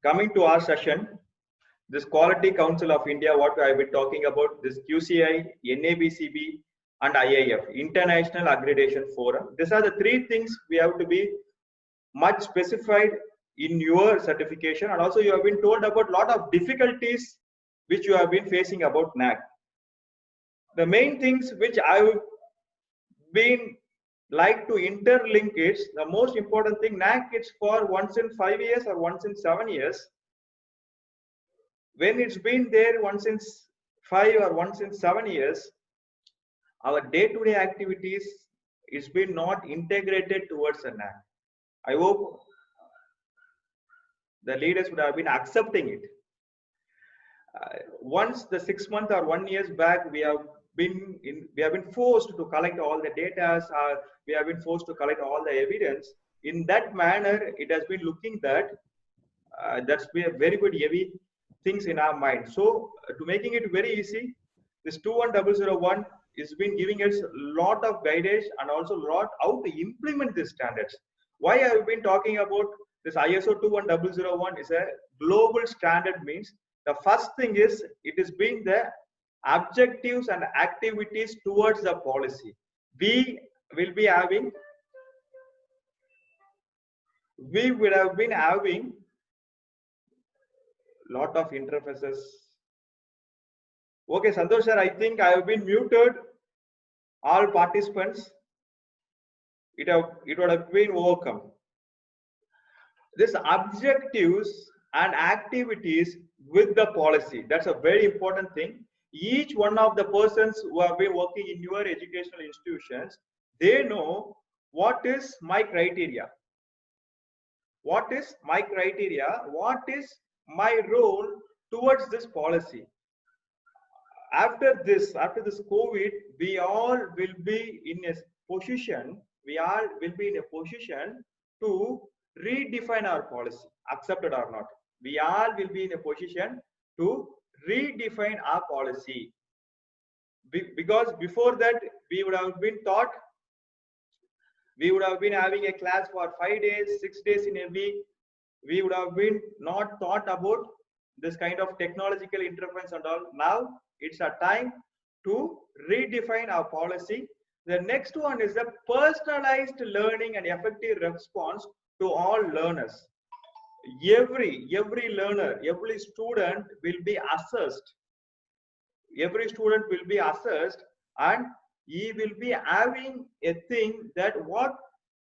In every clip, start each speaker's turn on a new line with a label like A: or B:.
A: Coming to our session, this Quality Council of India, what I have been talking about, this QCI, NABCB, and IIF, International Accreditation Forum. These are the three things we have to be much specified in your certification, and also you have been told about a lot of difficulties which you have been facing about NAC. The main things which I've been like to interlink is the most important thing. NAC it's for once in 5 years or once in 7 years. When it's been there once in 5 or once in 7 years, our day-to-day activities it's been not integrated towards a NAC. I hope the leaders would have been accepting it. Once the 6 months or 1 year back, we have been forced to collect all the data. We have been forced to collect all the evidence. In that manner, it has been looking that that's been a very good heavy things in our mind. So to making it very easy, this 21001 has been giving us a lot of guidance and also a lot how to implement these standards. Why I have been talking about this ISO 21001 is a global standard. Means the first thing is it is being the objectives and activities towards the policy. We would have been having lot of interfaces. Okay, Santosh sir, I think I have been muted all participants. It would have been overcome. This objectives and activities with the policy, that's a very important thing. Each one of the persons who have been working in your educational institutions, they know what is my criteria. What is my criteria? What is my role towards this policy? After this COVID, we all will be in a position. We all will be in a position to redefine our policy, accepted or not. We all will be in a position to redefine our policy. Because before that, we would have been taught, we would have been having a class for 5 days, 6 days in a week. We would have been not thought about this kind of technological interference and all. Now it's a time to redefine our policy. The next one is the personalized learning and effective response to all learners. Every learner, every student will be assessed. Every student will be assessed, and he will be having a thing that what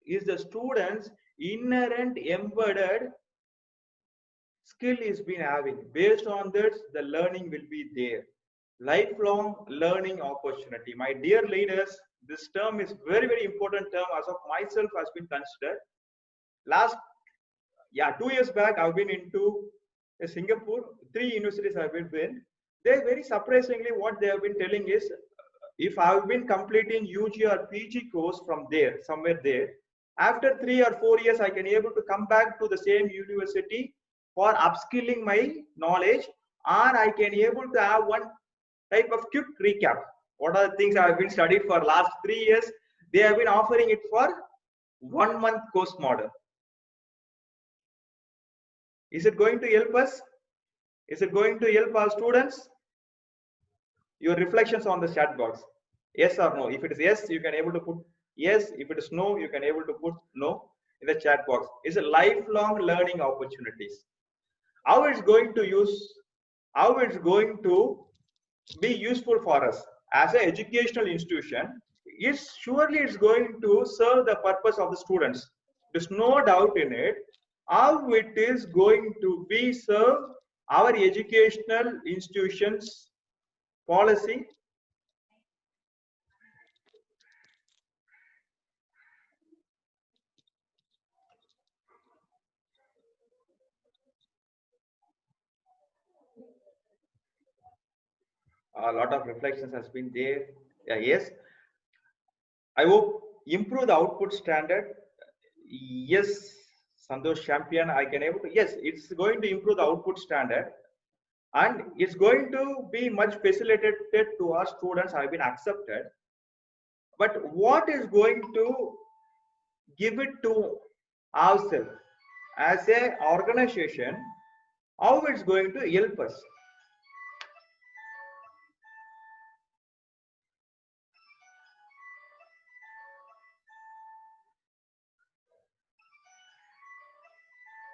A: is the student's inherent embedded skill is been having. Based on this, the learning will be there. Lifelong learning opportunity. My dear leaders, this term is very, very important term as of myself has been considered. Last 2 years back, I've been into Singapore. 3 universities I've been. They very surprisingly what they have been telling is, if I've been completing UG or PG course from there, somewhere there, after 3 or 4 years, I can able to come back to the same university for upskilling my knowledge, or I can able to have one type of quick recap. What are the things I have been studied for last 3 years? They have been offering it for 1 month course model. Is it going to help us? Is it going to help our students? Your reflections on the chat box. Yes or no? If it is yes, you can able to put yes. If it is no, you can able to put no in the chat box. It's a lifelong learning opportunities. How it's going to use? How it's going to be useful for us as an educational institution? It's going to serve the purpose of the students. There's no doubt in it. How it is going to be serve our educational institutions policy? A lot of reflections has been there. Yes, I hope improve the output standard. Yes, Santosh Champion, I can able to. Yes, it's going to improve the output standard, and it's going to be much facilitated to our students. Have been accepted, but what is going to give it to ourselves as a organization? how it's going to help us.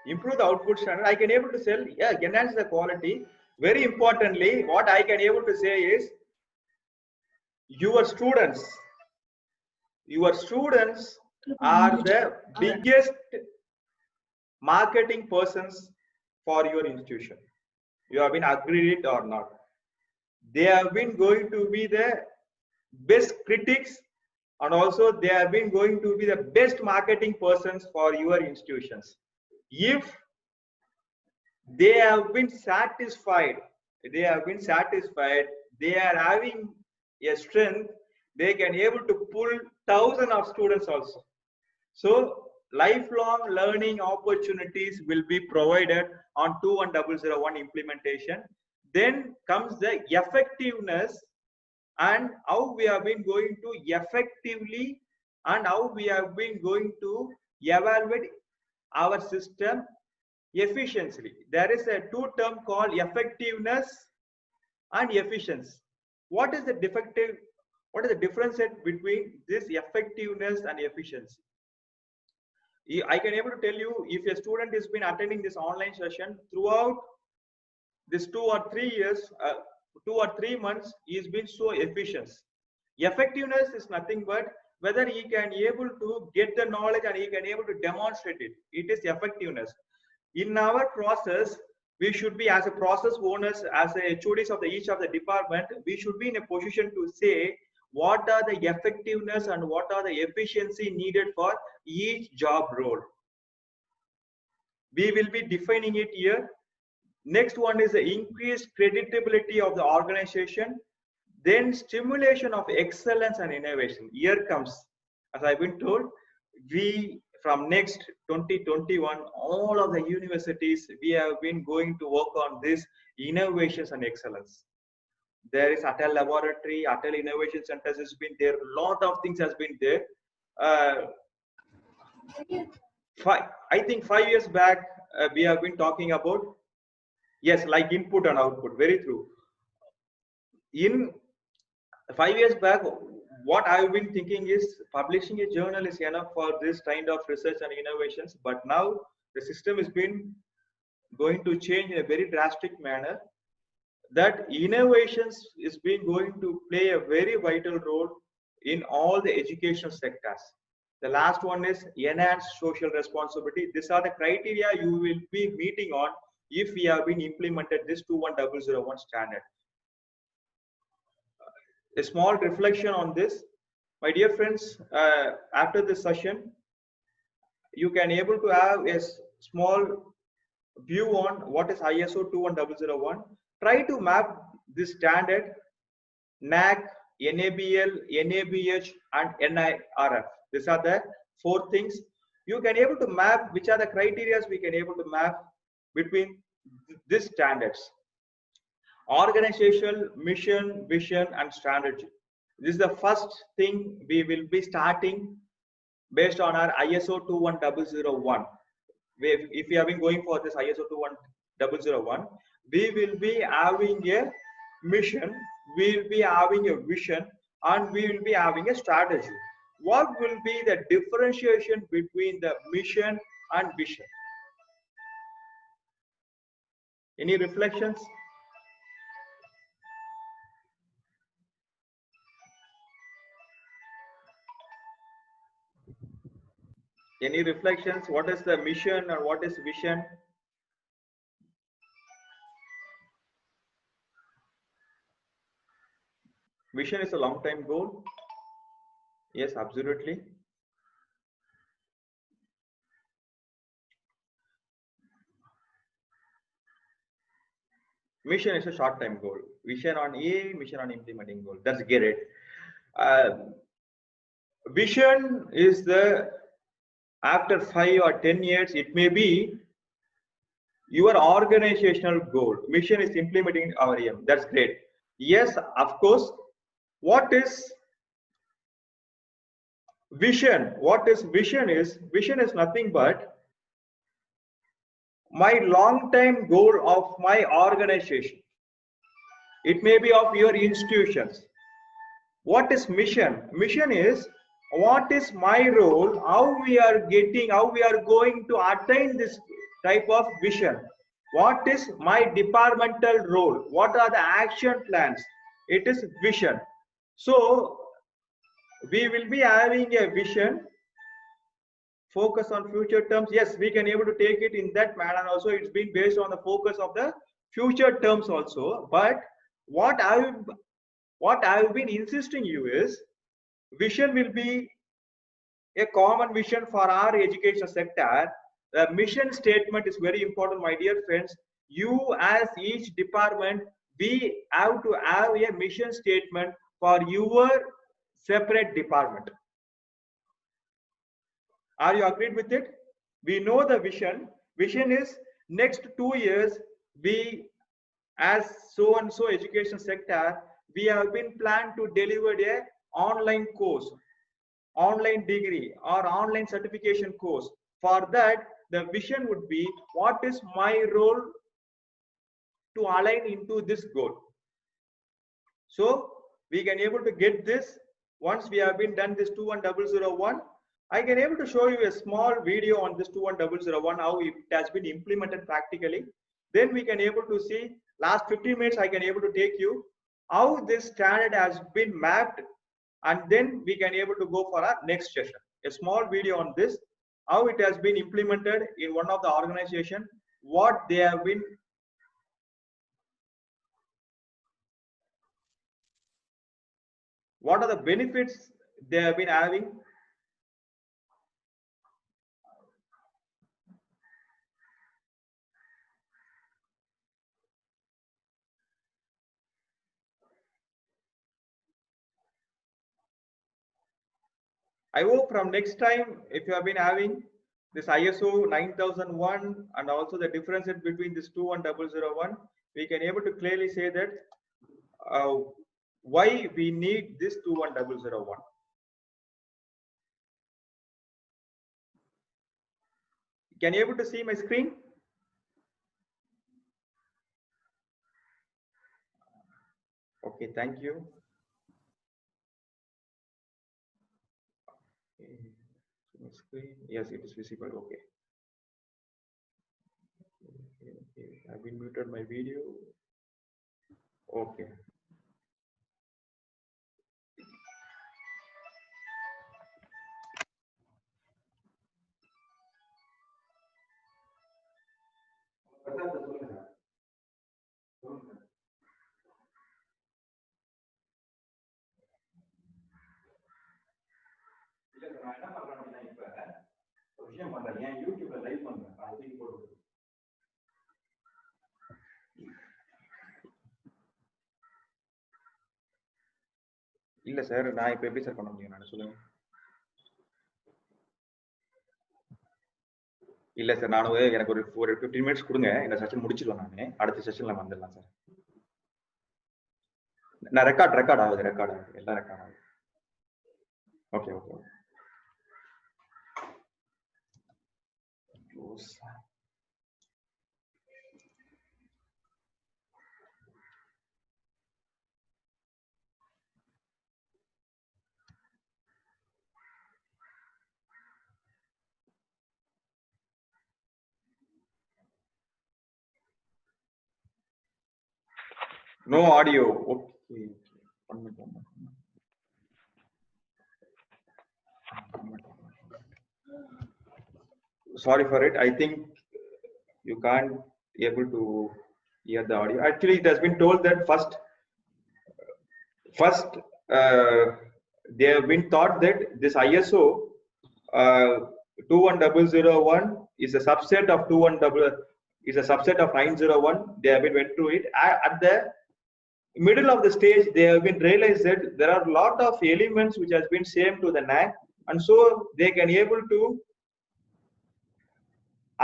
A: Improve the output standard. I can able to sell, yeah, enhance the quality. Very importantly, what I can able to say is your students are the biggest marketing persons for your institution. You have been agreed it or not. They have been going to be the best critics, and also they have been going to be the best marketing persons for your institutions. If they have been satisfied, they are having a strength, they can able to pull thousands of students also. So lifelong learning opportunities will be provided on 21001 implementation. Then comes the effectiveness and how we have been going to effectively and how we have been going to evaluate our system efficiently. There is a two term called effectiveness and efficiency. What is the difference between this effectiveness and efficiency? I can able to tell you, if a student has been attending this online session throughout this 2 or 3 years, 2 or 3 months, he has been so efficient. Effectiveness is nothing but whether he can able to get the knowledge and he can able to demonstrate it. It is effectiveness. In our process, we should be, as a process owners, as a HODs of each of the department, we should be in a position to say what are the effectiveness and what are the efficiency needed for each job role. We will be defining it here. Next one is the increased creditability of the organization. Then stimulation of excellence and innovation. Here comes, as I've been told, we from next 2021, all of the universities, we have been going to work on this innovations and excellence. There is Atal Laboratory, Atal Innovation Centers has been there. A lot of things has been there. I think 5 years back, we have been talking about, yes, like input and output. Very true. In 5 years back, what I've been thinking is publishing a journal is enough for this kind of research and innovations. But now the system has been going to change in a very drastic manner. That innovations is being going to play a very vital role in all the educational sectors. The last one is enhanced social responsibility. These are the criteria you will be meeting on if we have been implemented this 21001 standard. A small reflection on this, my dear friends. After this session, you can able to have a small view on what is ISO 21001. Try to map this standard NAAC, NABL, NABH, and NIRF. These are the 4 things. You can able to map which are the criteria we can able to map between these standards. Organizational mission, vision, and strategy. This is the first thing we will be starting based on our ISO 21001. If we have been going for this ISO 21001, we will be having a mission, we will be having a vision, and we will be having a strategy. What will be the differentiation between the mission and vision? Any reflections? Any reflections? What is the mission or what is vision? Vision is a long-term goal. Yes, absolutely. Mission is a short-term goal. Vision on A, mission on implementing goal. That's great. Vision is the, after 5 or 10 years, it may be your organizational goal. Mission is implementing our aim. That's great. Yes, of course. What is vision? What is vision is nothing but my long-term goal of my organization. It may be of your institutions. What is mission? Mission is what is my role, how we are going to attain this type of vision. What is my departmental role? What are the action plans? It is vision. So we will be having a vision, focus on future terms. Yes, we can able to take it in that manner also. It's been based on the focus of the future terms also. But what I've been insisting you is vision will be a common vision for our education sector. The mission statement is very important, my dear friends. You as each department, we have to have a mission statement for your separate department. Are you agreed with it? We know the vision. Vision is next 2 years, we as so and so education sector, we have been planned to deliver a online course, online degree or online certification course. For that, the vision would be what is my role to align into this goal. So we can able to get this once we have been done this 21001. I can able to show you a small video on this 21001, how it has been implemented practically. Then we can able to see last 15 minutes, I can able to take you how this standard has been mapped, and then we can able to go for our next session. A small video on this, how it has been implemented in one of the organization, what they have been what are the benefits they have been having. I hope from next time, if you have been having this ISO 9001 and also the differences between this 21001, we can able to clearly say that why we need this 21001. Can you able to see my screen? Okay, thank you. Screen. Yes, it is visible. Okay. I've been muted my video. Okay. YouTubeல live பண்றேன், அது போட்டு இல்ல sir, நான் இப்ப எப்படி sir பண்ண முடியும்? நான் சொல்லுங்க. இல்ல சார், நானும் எனக்கு ஒரு 15 மினிட்ஸ் கொடுங்க, இந்த செஷன் முடிச்சிடலாம். நானு அடுத்த செஷன்ல வந்துடலாம் சார். நான் ரெக்கார்ட் ஆகுது, எல்லாம் ரெக்கார்ட் ஆகுது. Okay okay. No audio. Okay. 1 minute. Sorry for it. I think you can't able to hear the audio. Actually, it has been told that first they have been taught that this ISO 21001 is a subset of 901. They have been went through it. At the middle of the stage, they have been realized that there are a lot of elements which has been same to the NAAC, and so they can able to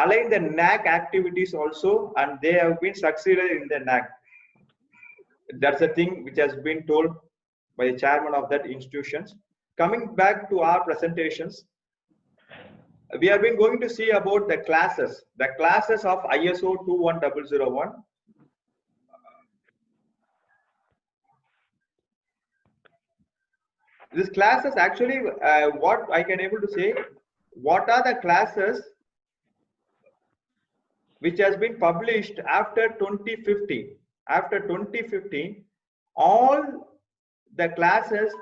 A: align the NAAC activities also, and they have been succeeded in the NAAC. That's the thing which has been told by the chairman of that institutions. Coming back to our presentations, we have been going to see about the classes of ISO 21001. This classes actually, what I can able to say, what are the classes which has been published after 2015. After 2015, all the classes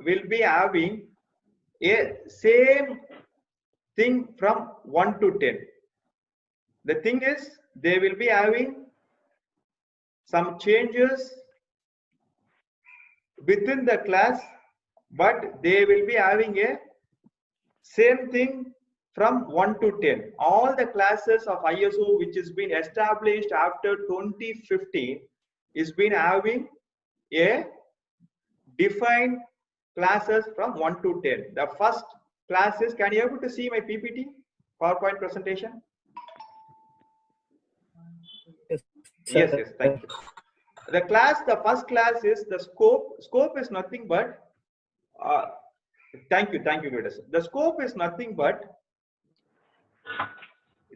A: will be having a same thing from 1 to 10. The thing is, they will be having some changes within the class, but they will be having a same thing from 1 to 10. All the classes of ISO which has been established after 2015 is been having a defined classes from 1 to 10. The first classes, can you able to see my PPT PowerPoint presentation? Yes, thank you. The first class is the scope. Scope is nothing but thank you, Vedas. The scope is nothing but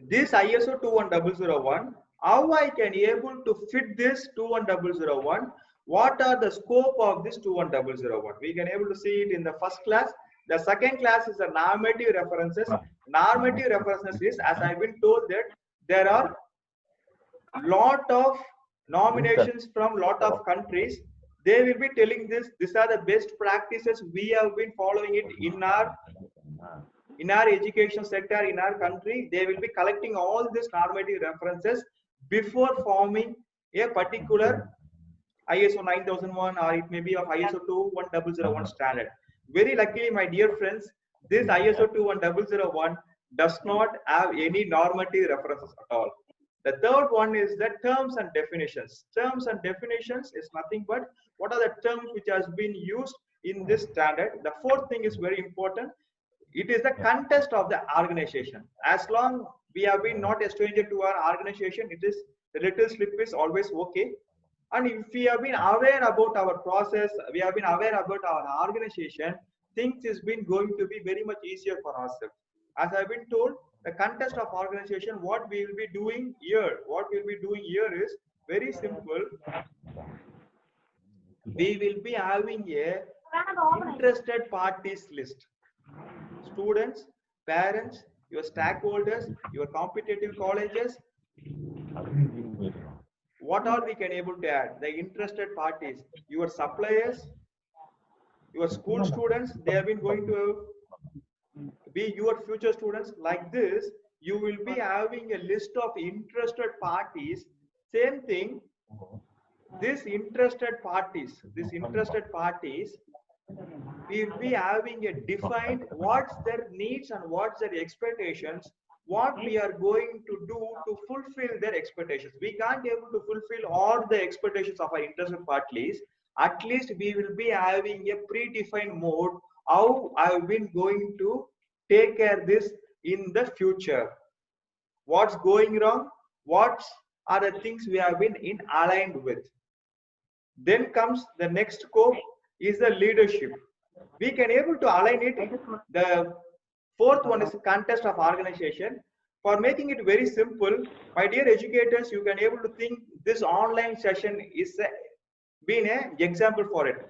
A: this ISO 21001. How I can able to fit this 21001? What are the scope of this 21001? We can able to see it in the first class. The second class is the normative references. Normative references is, as I've been told, that there are lot of nominations from lot of countries. They will be telling this. These are the best practices. We have been following it in our education sector, in our country. They will be collecting all these normative references before forming a particular ISO 9001, or it may be of ISO 21001 standard. Very luckily, my dear friends, this ISO 21001 does not have any normative references at all. The third one is the terms and definitions. Terms and definitions is nothing but what are the terms which has been used in this standard. The fourth thing is very important. It is the context of the organization. As long we have been not a stranger to our organization, it is the little slip is always okay. And if we have been aware about our process, we have been aware about our organization, things is been going to be very much easier for ourselves. As I've been told, the context of organization, what we will be doing here, is very simple. We will be having a interested parties list. Students, parents, your stakeholders, your competitive colleges. What are we can able to add? The interested parties, your suppliers, your school students, they have been going to be your future students. Like this, you will be having a list of interested parties. Same thing, these interested parties will be having a defined what's their needs and what's their expectations, what we are going to do to fulfill their expectations. We can't be able to fulfill all the expectations of our interested parties. At least we will be having a predefined mode how I've been going to take care of this in the future. What's going wrong? What are the things we have been aligned with? Then comes the next scope is the leadership. We can able to align it. The fourth one is the context of organization. For making it very simple, my dear educators, you can able to think this online session is been an example for it.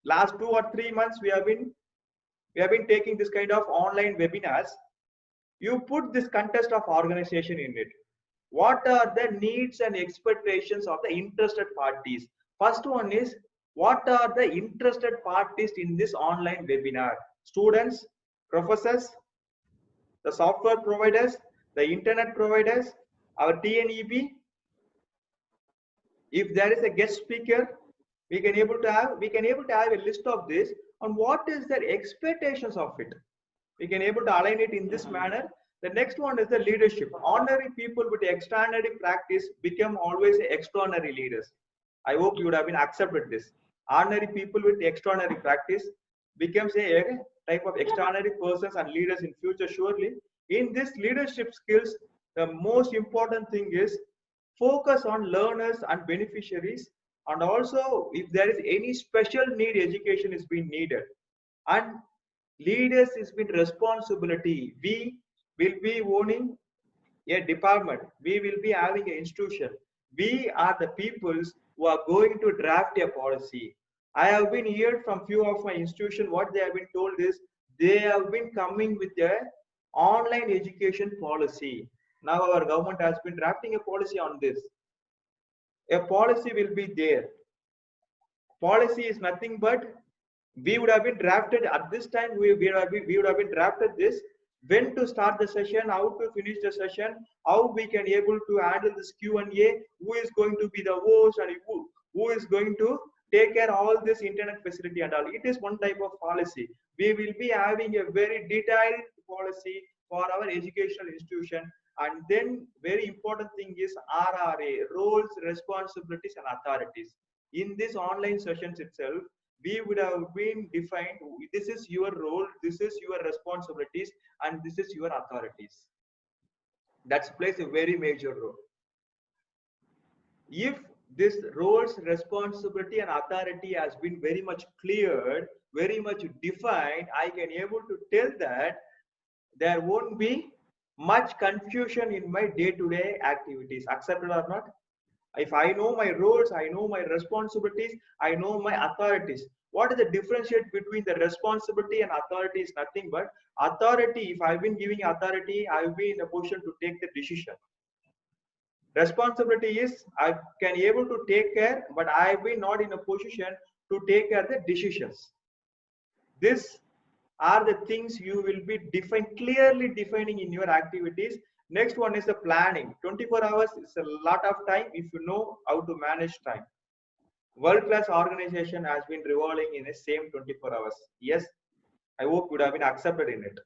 A: Last 2 or 3 months we have been taking this kind of online webinars. You put this context of organization in it. What are the needs and expectations of the interested parties? First one is, what are the interested parties in this online webinar? Students, professors, the software providers, the internet providers, our TNEB. If there is a guest speaker, we can able to have a list of this on what is their expectations of it. We can able to align it in this manner. The next one is the leadership. Ordinary people with extraordinary practice become always extraordinary leaders. I hope you would have been accepted this. Ordinary people with extraordinary practice becomes a type of extraordinary persons and leaders in future surely. In this leadership skills, the most important thing is focus on learners and beneficiaries, and also if there is any special need, education is being needed, and leaders is been responsibility. We will be owning a department. We will be having an institution. We are the peoples who are going to draft a policy. I have been heard from few of my institution, what they have been told is they have been coming with a online education policy. Now our government has been drafting a policy on this. A policy will be there. Policy is nothing but we would have been drafted at this time. We would have been drafted this, when to start the session, how to finish the session, how we can able to handle this Q&A, who is going to be the host, and who is going to take care of all this internet facility and all. It is one type of policy. We will be having a very detailed policy for our educational institution. And then very important thing is RRA, roles, responsibilities and authorities. In this online sessions itself, we would have been defined, this is your role, this is your responsibilities, and this is your authorities. That plays a very major role. If this roles, responsibility and authority has been very much cleared, very much defined, I can able to tell that there won't be much confusion in my day-to-day activities. Accepted or not? If I know my roles, I know my responsibilities, I know my authorities. What is the differentiate between the responsibility and authority is nothing but authority. If I've been giving authority, I'll be in a position to take the decision. Responsibility is I can able to take care, but I've been not in a position to take care of the decisions. These are the things you will be clearly defining in your activities. Next one is the planning. 24 hours is a lot of time if you know how to manage time. World-class organization has been revolving in the same 24 hours. Yes, I hope you would have been accepted in it.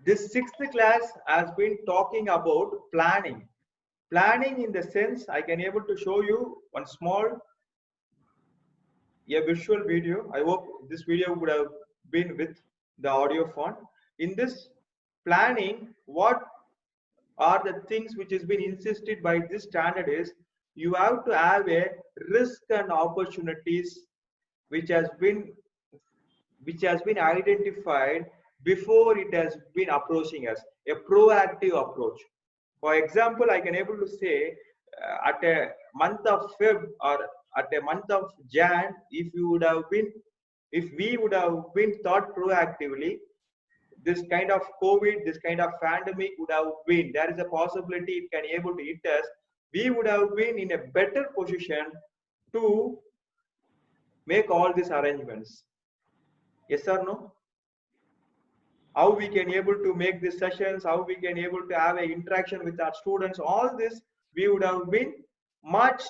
A: This 6th class has been talking about planning. Planning in the sense, I can able to show you one small a visual video. I hope this video would have been with the audio font. In this planning, what are the things which has been insisted by this standard is you have to have a risk and opportunities which has been identified before it has been approaching us, a proactive approach. For example, I can able to say at a month of Feb or at a month of Jan, if we would have been thought proactively, this kind of COVID, this kind of pandemic would have been, there is a possibility it can able to hit us. We would have been in a better position to make all these arrangements. Yes or no? How we can able to make these sessions, how we can able to have an interaction with our students, all this we would have been much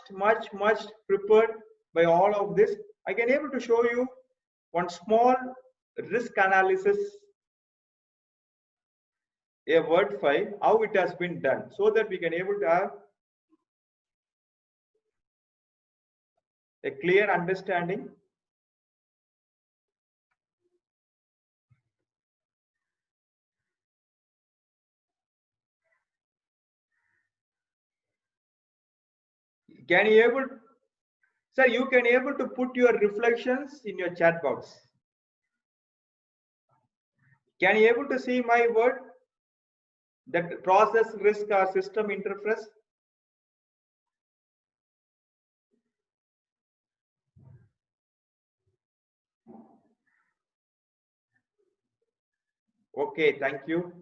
A: prepared by all of this. I can able to show you one small risk analysis, a word file, how it has been done, so that we can able to have a clear understanding. Can you able, sir, you can able to put your reflections in your chat box. Can you able to see my word, that process, risk or system interface? Okay, thank you.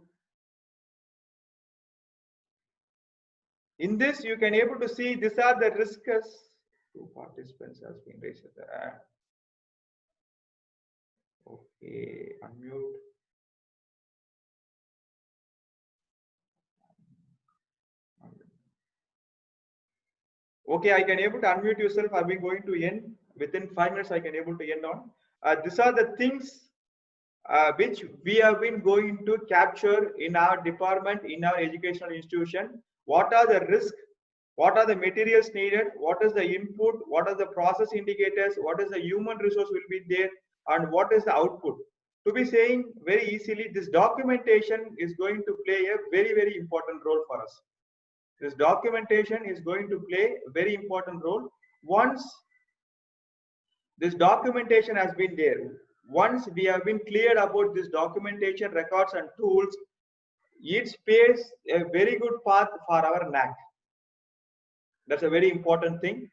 A: In this, you can able to see these are the risks. 2 participants has been raised. Okay, unmute. Okay, I can able to unmute yourself. I've been going to end within 5 minutes. I can able to end on. These are the things which we have been going to capture in our department, in our educational institution. What are the risks? What are the materials needed? What is the input? What are the process indicators? What is the human resource will be there? And what is the output? To be saying very easily, this documentation is going to play a very important role for us. This documentation is going to play a very important role. Once this documentation has been there, once we have been cleared about this documentation, records and tools, it spares a very good path for our NAC. That's a very important thing.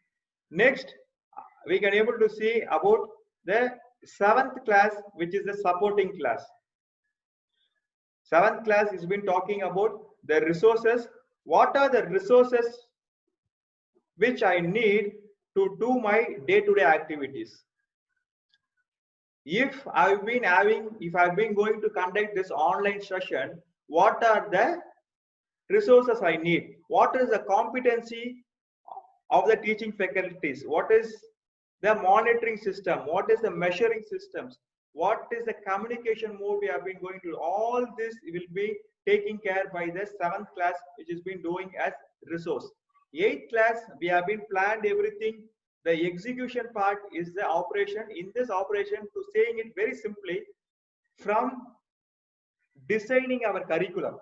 A: Next, we can able to see about the 7th class, which is the supporting class. 7th class has been talking about the resources. What are the resources which I need to do my day-to-day activities? If I've been going to conduct this online session, what are the resources I need? What is the competency of the teaching faculties? What is the monitoring system? What is the measuring systems? What is the communication mode we have been going to? All this will be taken care by the 7th class, which has been doing as resource. 8th class, we have been planned everything. The execution part is the operation. In this operation, to saying it very simply, from designing our curriculum,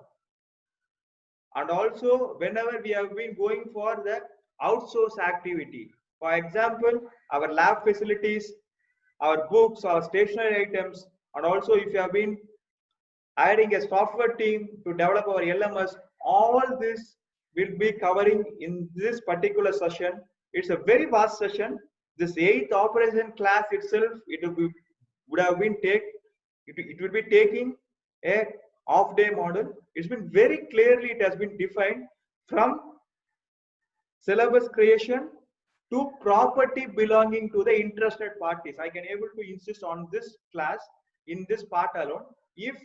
A: and also whenever we have been going for the outsource activity, for example, our lab facilities, our books, our stationery items, and also if you have been adding a software team to develop our LMS, all this will be covering in this particular session. It's a very vast session. This 8th operation class itself, it will be taking a off-day model. It's been very clearly, it has been defined from syllabus creation to property belonging to the interested parties. I can able to insist on this class in this part alone. If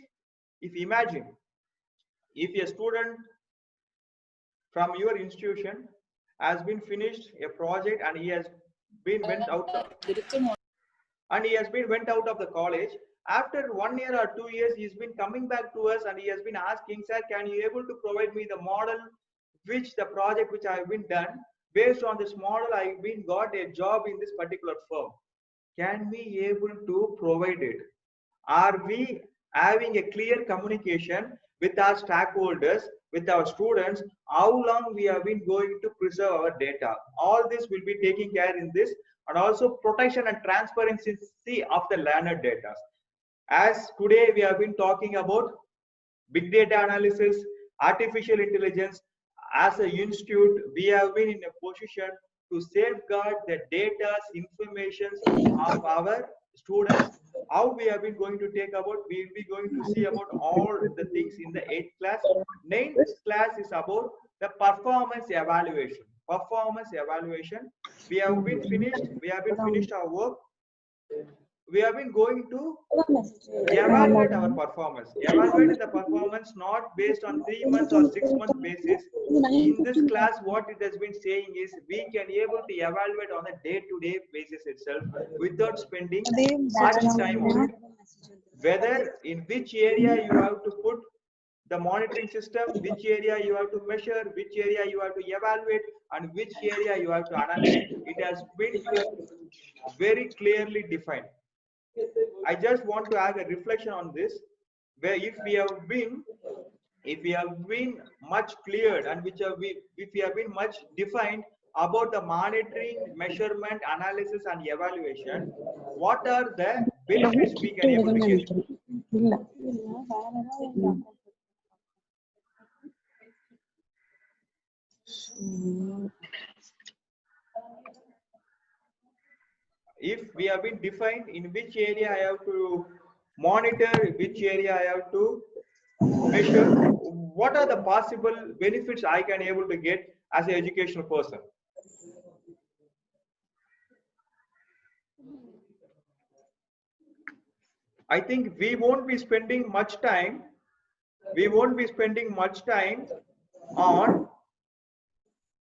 A: imagine, if a student from your institution has been finished a project and he has been went out of the college, after 1 year or 2 years he's been coming back to us and he has been asking, sir, can you able to provide me the model which the project which I have been done? Based on this model, I've been got a job in this particular firm. Can we able to provide it? Are we having a clear communication with our stakeholders, with our students, how long we have been going to preserve our data? All this will be taking care in this, and also protection and transparency of the learner data. As today we have been talking about big data analysis, artificial intelligence. As an institute, we have been in a position to safeguard the data, information of our students. How we have been going to take about, we will be going to see about all the things in the 8th class. 9th class is about the performance evaluation. Performance evaluation. We have been finished our work. We have been going to evaluate our performance. Evaluate the performance not based on 3 months or 6 months basis. In this class, what it has been saying is we can able to evaluate on a day-to-day basis itself without spending much time on it. Whether in which area you have to put the monitoring system, which area you have to measure, which area you have to evaluate, and which area you have to analyze. It has been very clearly defined. I just want to add a reflection on this, where if we have been much cleared and if we have been much defined about the monitoring, measurement, analysis and evaluation, what are the benefits we can able to get? If we have been defined in which area I have to monitor, which area I have to measure, what are the possible benefits I can able to get as an educational person? I think we won't be spending much time. On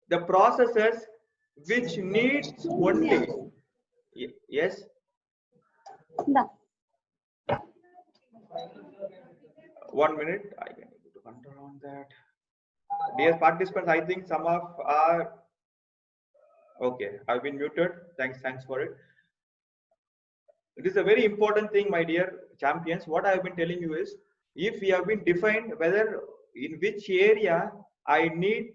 A: the processes which needs only. Yes. 1 minute. I can able to control on that. Dear participants, I think some of are okay. I've been muted. Thanks for it. It is a very important thing, my dear champions. What I have been telling you is, if we have been defined whether in which area I need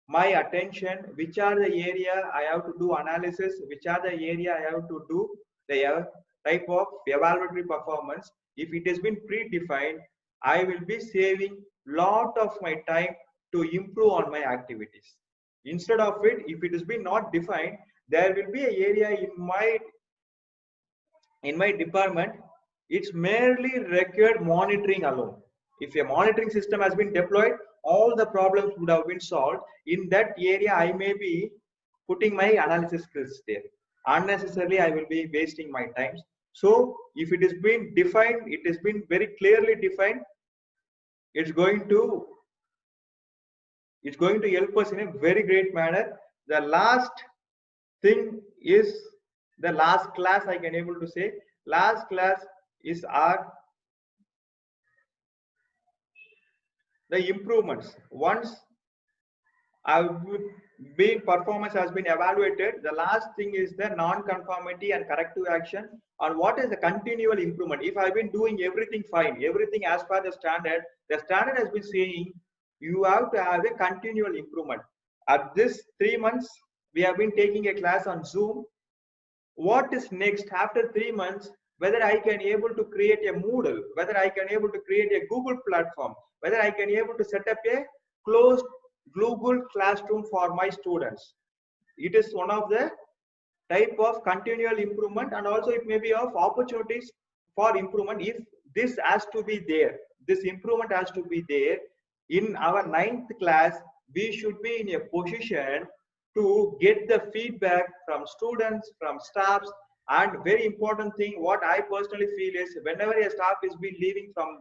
A: my attention, which are the area I have to do analysis, which are the area I have to do the type of evaluatory performance, if it has been predefined, I will be saving lot of my time to improve on my activities. Instead of it, if it has been not defined, there will be an area in my department, it's merely required monitoring alone. If a monitoring system has been deployed, all the problems would have been solved. In that area, I may be putting my analysis skills there. Unnecessarily, I will be wasting my time. So if it has been defined, it has been very clearly defined, it's going to help us in a very great manner. The last thing is the last class, I can able to say. Last class is the improvements. Once performance has been evaluated, the last thing is the non-conformity and corrective action. And what is the continual improvement? If I've been doing everything fine, everything as per the standard has been saying you have to have a continual improvement. At this 3 months, we have been taking a class on Zoom. What is next after 3 months? Whether I can able to create a Moodle, whether I can able to create a Google platform, whether I can able to set up a closed Google Classroom for my students. It is one of the type of continual improvement, and also it may be of opportunities for improvement. If this has to be there, this improvement has to be there in our 9th class, we should be in a position to get the feedback from students, from staffs. And very important thing, what I personally feel is, whenever a staff is been leaving from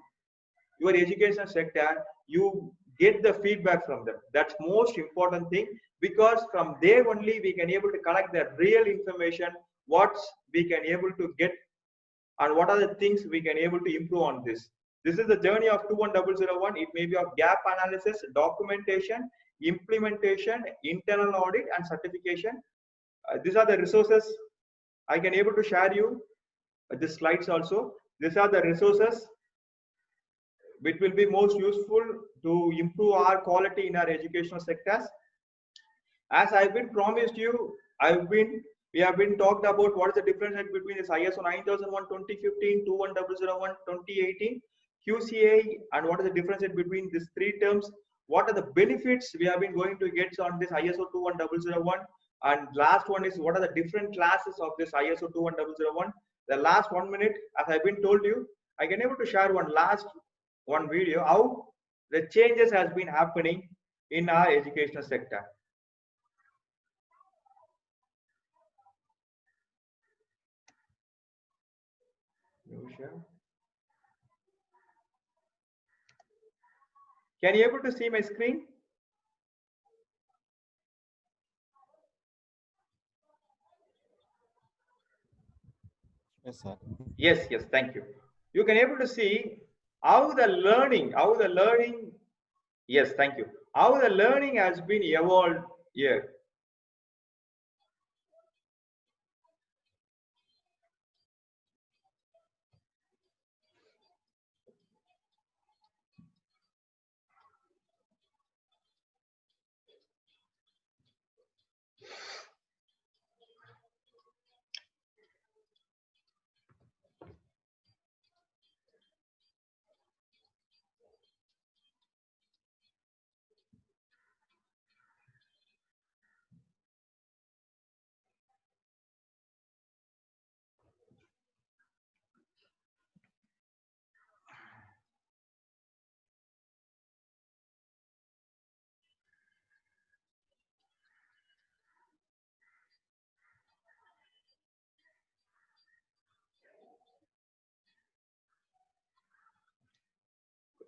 A: your education sector, you get the feedback from them. That's most important thing, because from there only we can able to collect the real information, what we can able to get and what are the things we can able to improve on this. This is the journey of 21001. It may be of gap analysis, documentation, implementation, internal audit, and certification. These are the resources I can able to share you. The slides also. These are the resources which will be most useful to improve our quality in our educational sectors. As I've been promised you, we have been talked about what is the difference between this ISO 9001 2015, 21001 2018, QCA, and what is the difference between these 3 terms. What are the benefits we have been going to get on this ISO 21001, and last one is what are the different classes of this ISO 21001. The last 1 minute, as I've been told you, I can able to share one video how the changes has been happening in our educational sector. Can you able to see my screen?
B: Yes, sir.
A: Yes, thank you. You can able to see how the learning, yes, thank you, how the learning has been evolved here.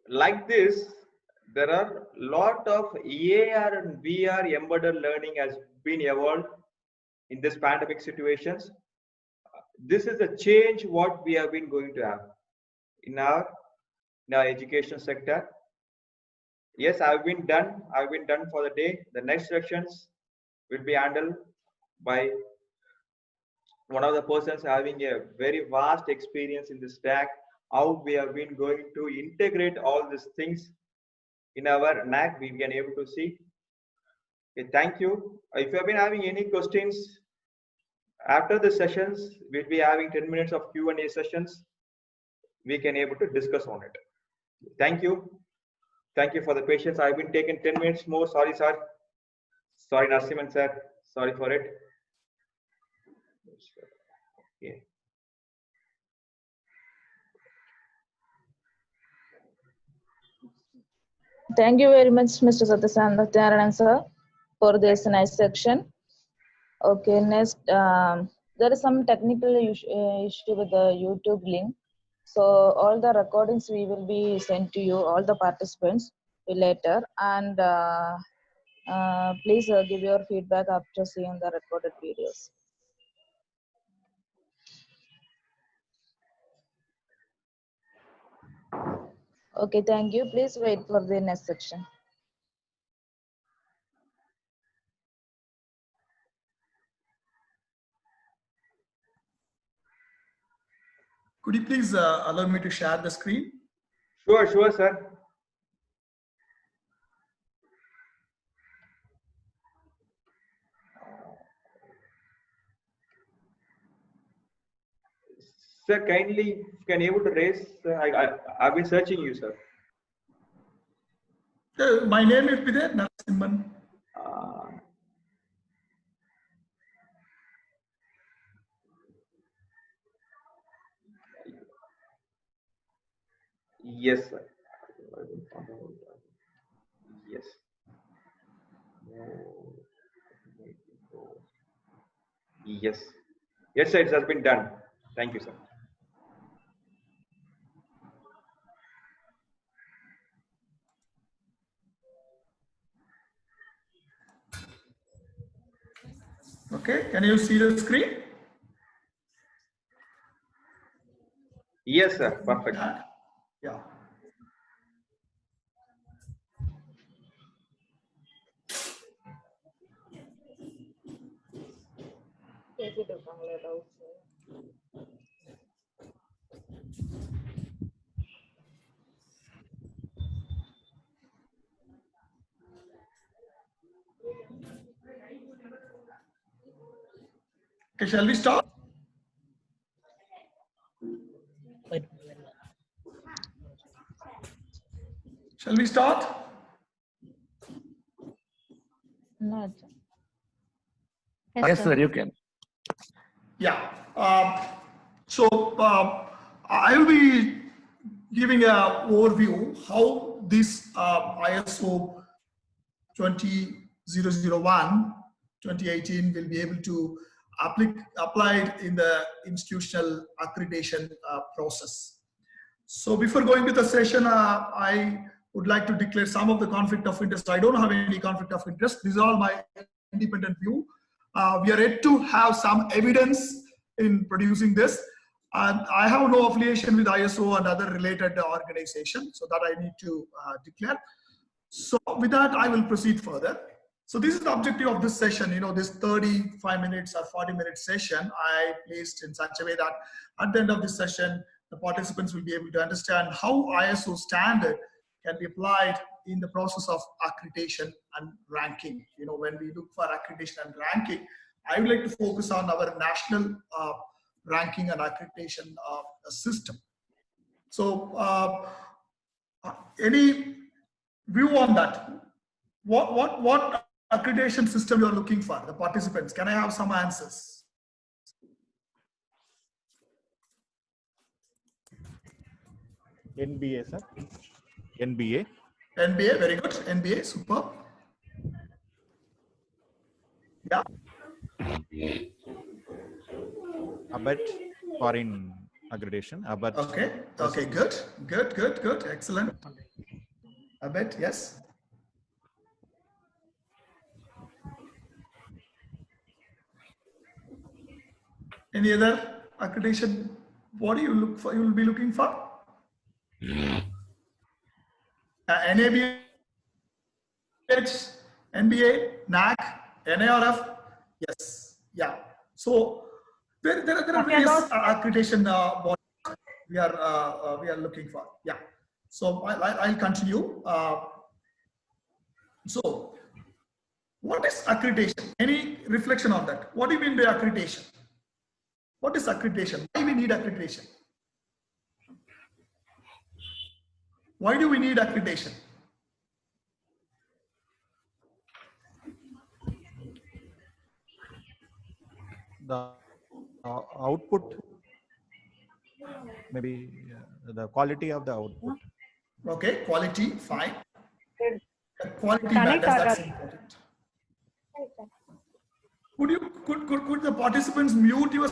A: Like this, there are lot of AR and VR embedded learning has been evolved in this pandemic situations. This is a change what we have been going to have in our education sector. Yes, I've been done for the day. The next sections will be handled by one of the persons having a very vast experience in this stack, how we have been going to integrate all these things in our NAC, we can able to see. Okay, thank you. If you have been having any questions, After the sessions, we'll be having 10 minutes of Q&A sessions. We can able to discuss on it. Thank you. Thank you for the patience. I've been taking 10 minutes more. Sorry, sir. Sorry, Narasimhan, sir. Sorry for it. Okay.
C: Thank you very much, Mr. Satyanaran sir, for this nice section. Okay, next, there is some technical issue with the YouTube link. So all the recordings we will be sent to you, all the participants later. And please give your feedback after seeing the recorded videos. Okay, thank you. Please wait for the next section.
D: Could you please allow me to share the screen?
A: Sure, sure, sir. Sir, kindly can you able to raise? I've been searching you, sir.
D: My name will be there, Narasimhan.
A: Yes, sir. Yes. Yes. Yes, sir. It has been done. Thank you, sir.
D: Okay, can you see the screen?
A: Yes, sir. Perfect.
D: Yeah. Okay, shall we start? Shall we start?
C: No.
E: Yes, sir, you can.
D: Yeah. I will be giving an overview how this ISO 20001 2018 will be able to applied in the institutional accreditation process. So before going to the session, I would like to declare some of the conflict of interest. I don't have any conflict of interest. These are all my independent view. We are yet to have some evidence in producing this. And I have no affiliation with ISO and other related organizations, so that I need to declare. So with that, I will proceed further. So this is the objective of this session, this 35 minutes or 40-minute session I placed in such a way that at the end of this session, the participants will be able to understand how ISO standard can be applied in the process of accreditation and ranking. When we look for accreditation and ranking, I would like to focus on our national ranking and accreditation system. So any view on that? What accreditation system you are looking for, the participants? Can I have some answers?
B: NBA, sir. NBA.
D: NBA, very good. NBA, super. Yeah.
B: ABET, foreign accreditation. ABET.
D: Okay. Okay. Good. Excellent. ABET, yes. Any other accreditation? What do you look for? You will be looking for? NABH, NBA, NAC, NARF. Yes. Yeah. So there are various accreditation bodies we are looking for. Yeah. So I'll continue. So what is accreditation? Any reflection on that? What do you mean by accreditation? What is accreditation? Why we need accreditation? Why do we need accreditation?
B: The output, maybe the quality of the output.
D: Okay, quality, fine. The quality matters, that's important. Could the participants mute your?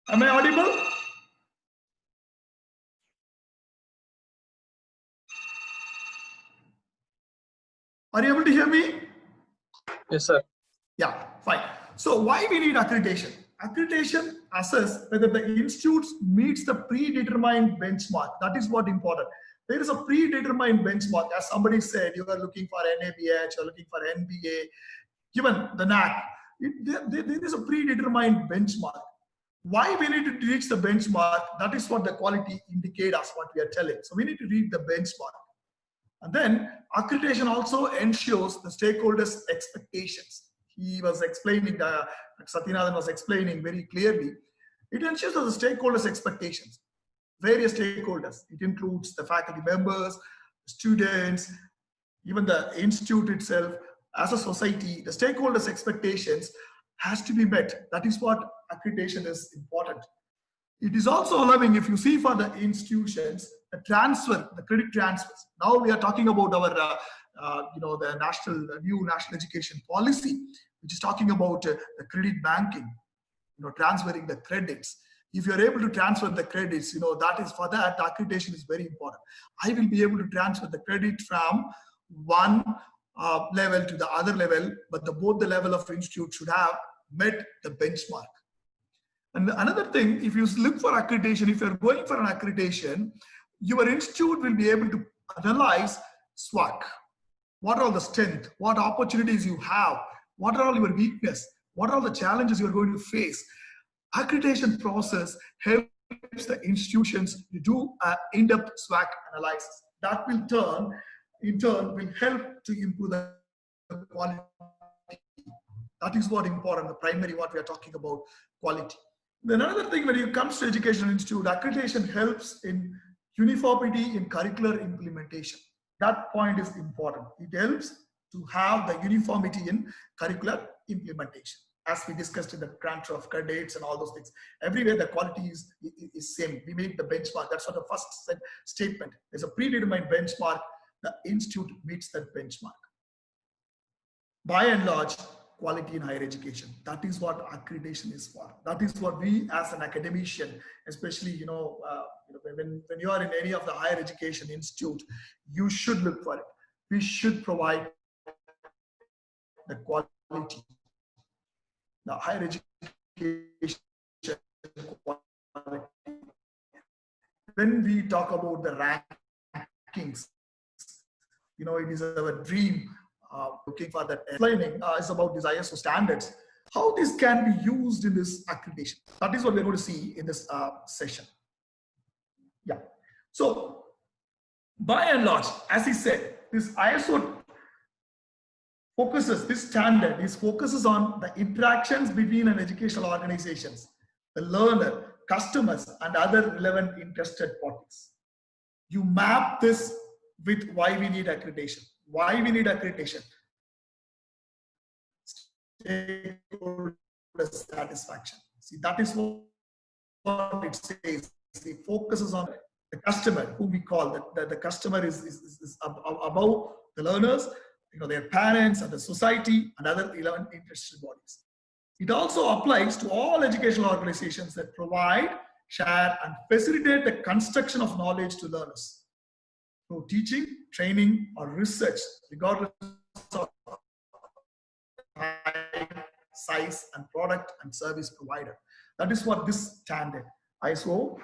D: Am I audible? Are you able to hear me?
E: Yes, sir.
D: Yeah, fine. So why we need accreditation? Accreditation assess whether the institute meets the predetermined benchmark. That is what important. There is a predetermined benchmark. As somebody said, you are looking for NABH, you are looking for NBA, given the NAC. There is a predetermined benchmark. Why we need to reach the benchmark? That is what the quality indicate us, what we are telling. So we need to reach the benchmark. And then accreditation also ensures the stakeholders' expectations. He was explaining, Satyanathan was explaining very clearly. It ensures that the stakeholders' expectations, various stakeholders. It includes the faculty members, students, even the institute itself. As a society, the stakeholders' expectations has to be met. That is what accreditation is important. It is also allowing, if you see for the institutions, the transfer, the credit transfers. Now we are talking about our, the new national education policy, which is talking about the credit banking, transferring the credits. If you are able to transfer the credits, that is for that, accreditation is very important. I will be able to transfer the credit from one level to the other level, but both the level of institute should have met the benchmark. And another thing, if you look for accreditation, if you're going for an accreditation, your institute will be able to analyze SWOT. What are all the strengths? What opportunities you have? What are all your weaknesses? What are all the challenges you're going to face? Accreditation process helps the institutions to do an in-depth SWOT analysis. That will in turn will help to improve the quality. That is what important, the primary what we are talking about, quality. Then another thing, when it comes to educational institute, accreditation helps in uniformity in curricular implementation. That point is important. It helps to have the uniformity in curricular implementation. As we discussed in the transfer of credits and all those things, everywhere the quality is same. We make the benchmark. That's what the first statement. There's a predetermined benchmark. The institute meets that benchmark. By and large, quality in higher education. That is what accreditation is for. That is what we as an academician, especially, when you are in any of the higher education institute, you should look for it. We should provide the quality. The higher education quality. When we talk about the rankings, it is our dream. Looking for that explaining is about these ISO standards, how this can be used in this accreditation. That is what we're going to see in this session. Yeah. So by and large, as he said, this ISO focuses, this standard focuses on the interactions between an educational organizations, the learner, customers, and other relevant interested parties. You map this with why we need accreditation. Why we need accreditation? stakeholder satisfaction. See, that is what it says. It focuses on the customer, who we call that the customer is above the learners, their parents and the society and other 11 interested bodies. It also applies to all educational organizations that provide, share, and facilitate the construction of knowledge to learners through teaching, training, or research, regardless of size and product and service provider. That is what this standard, ISO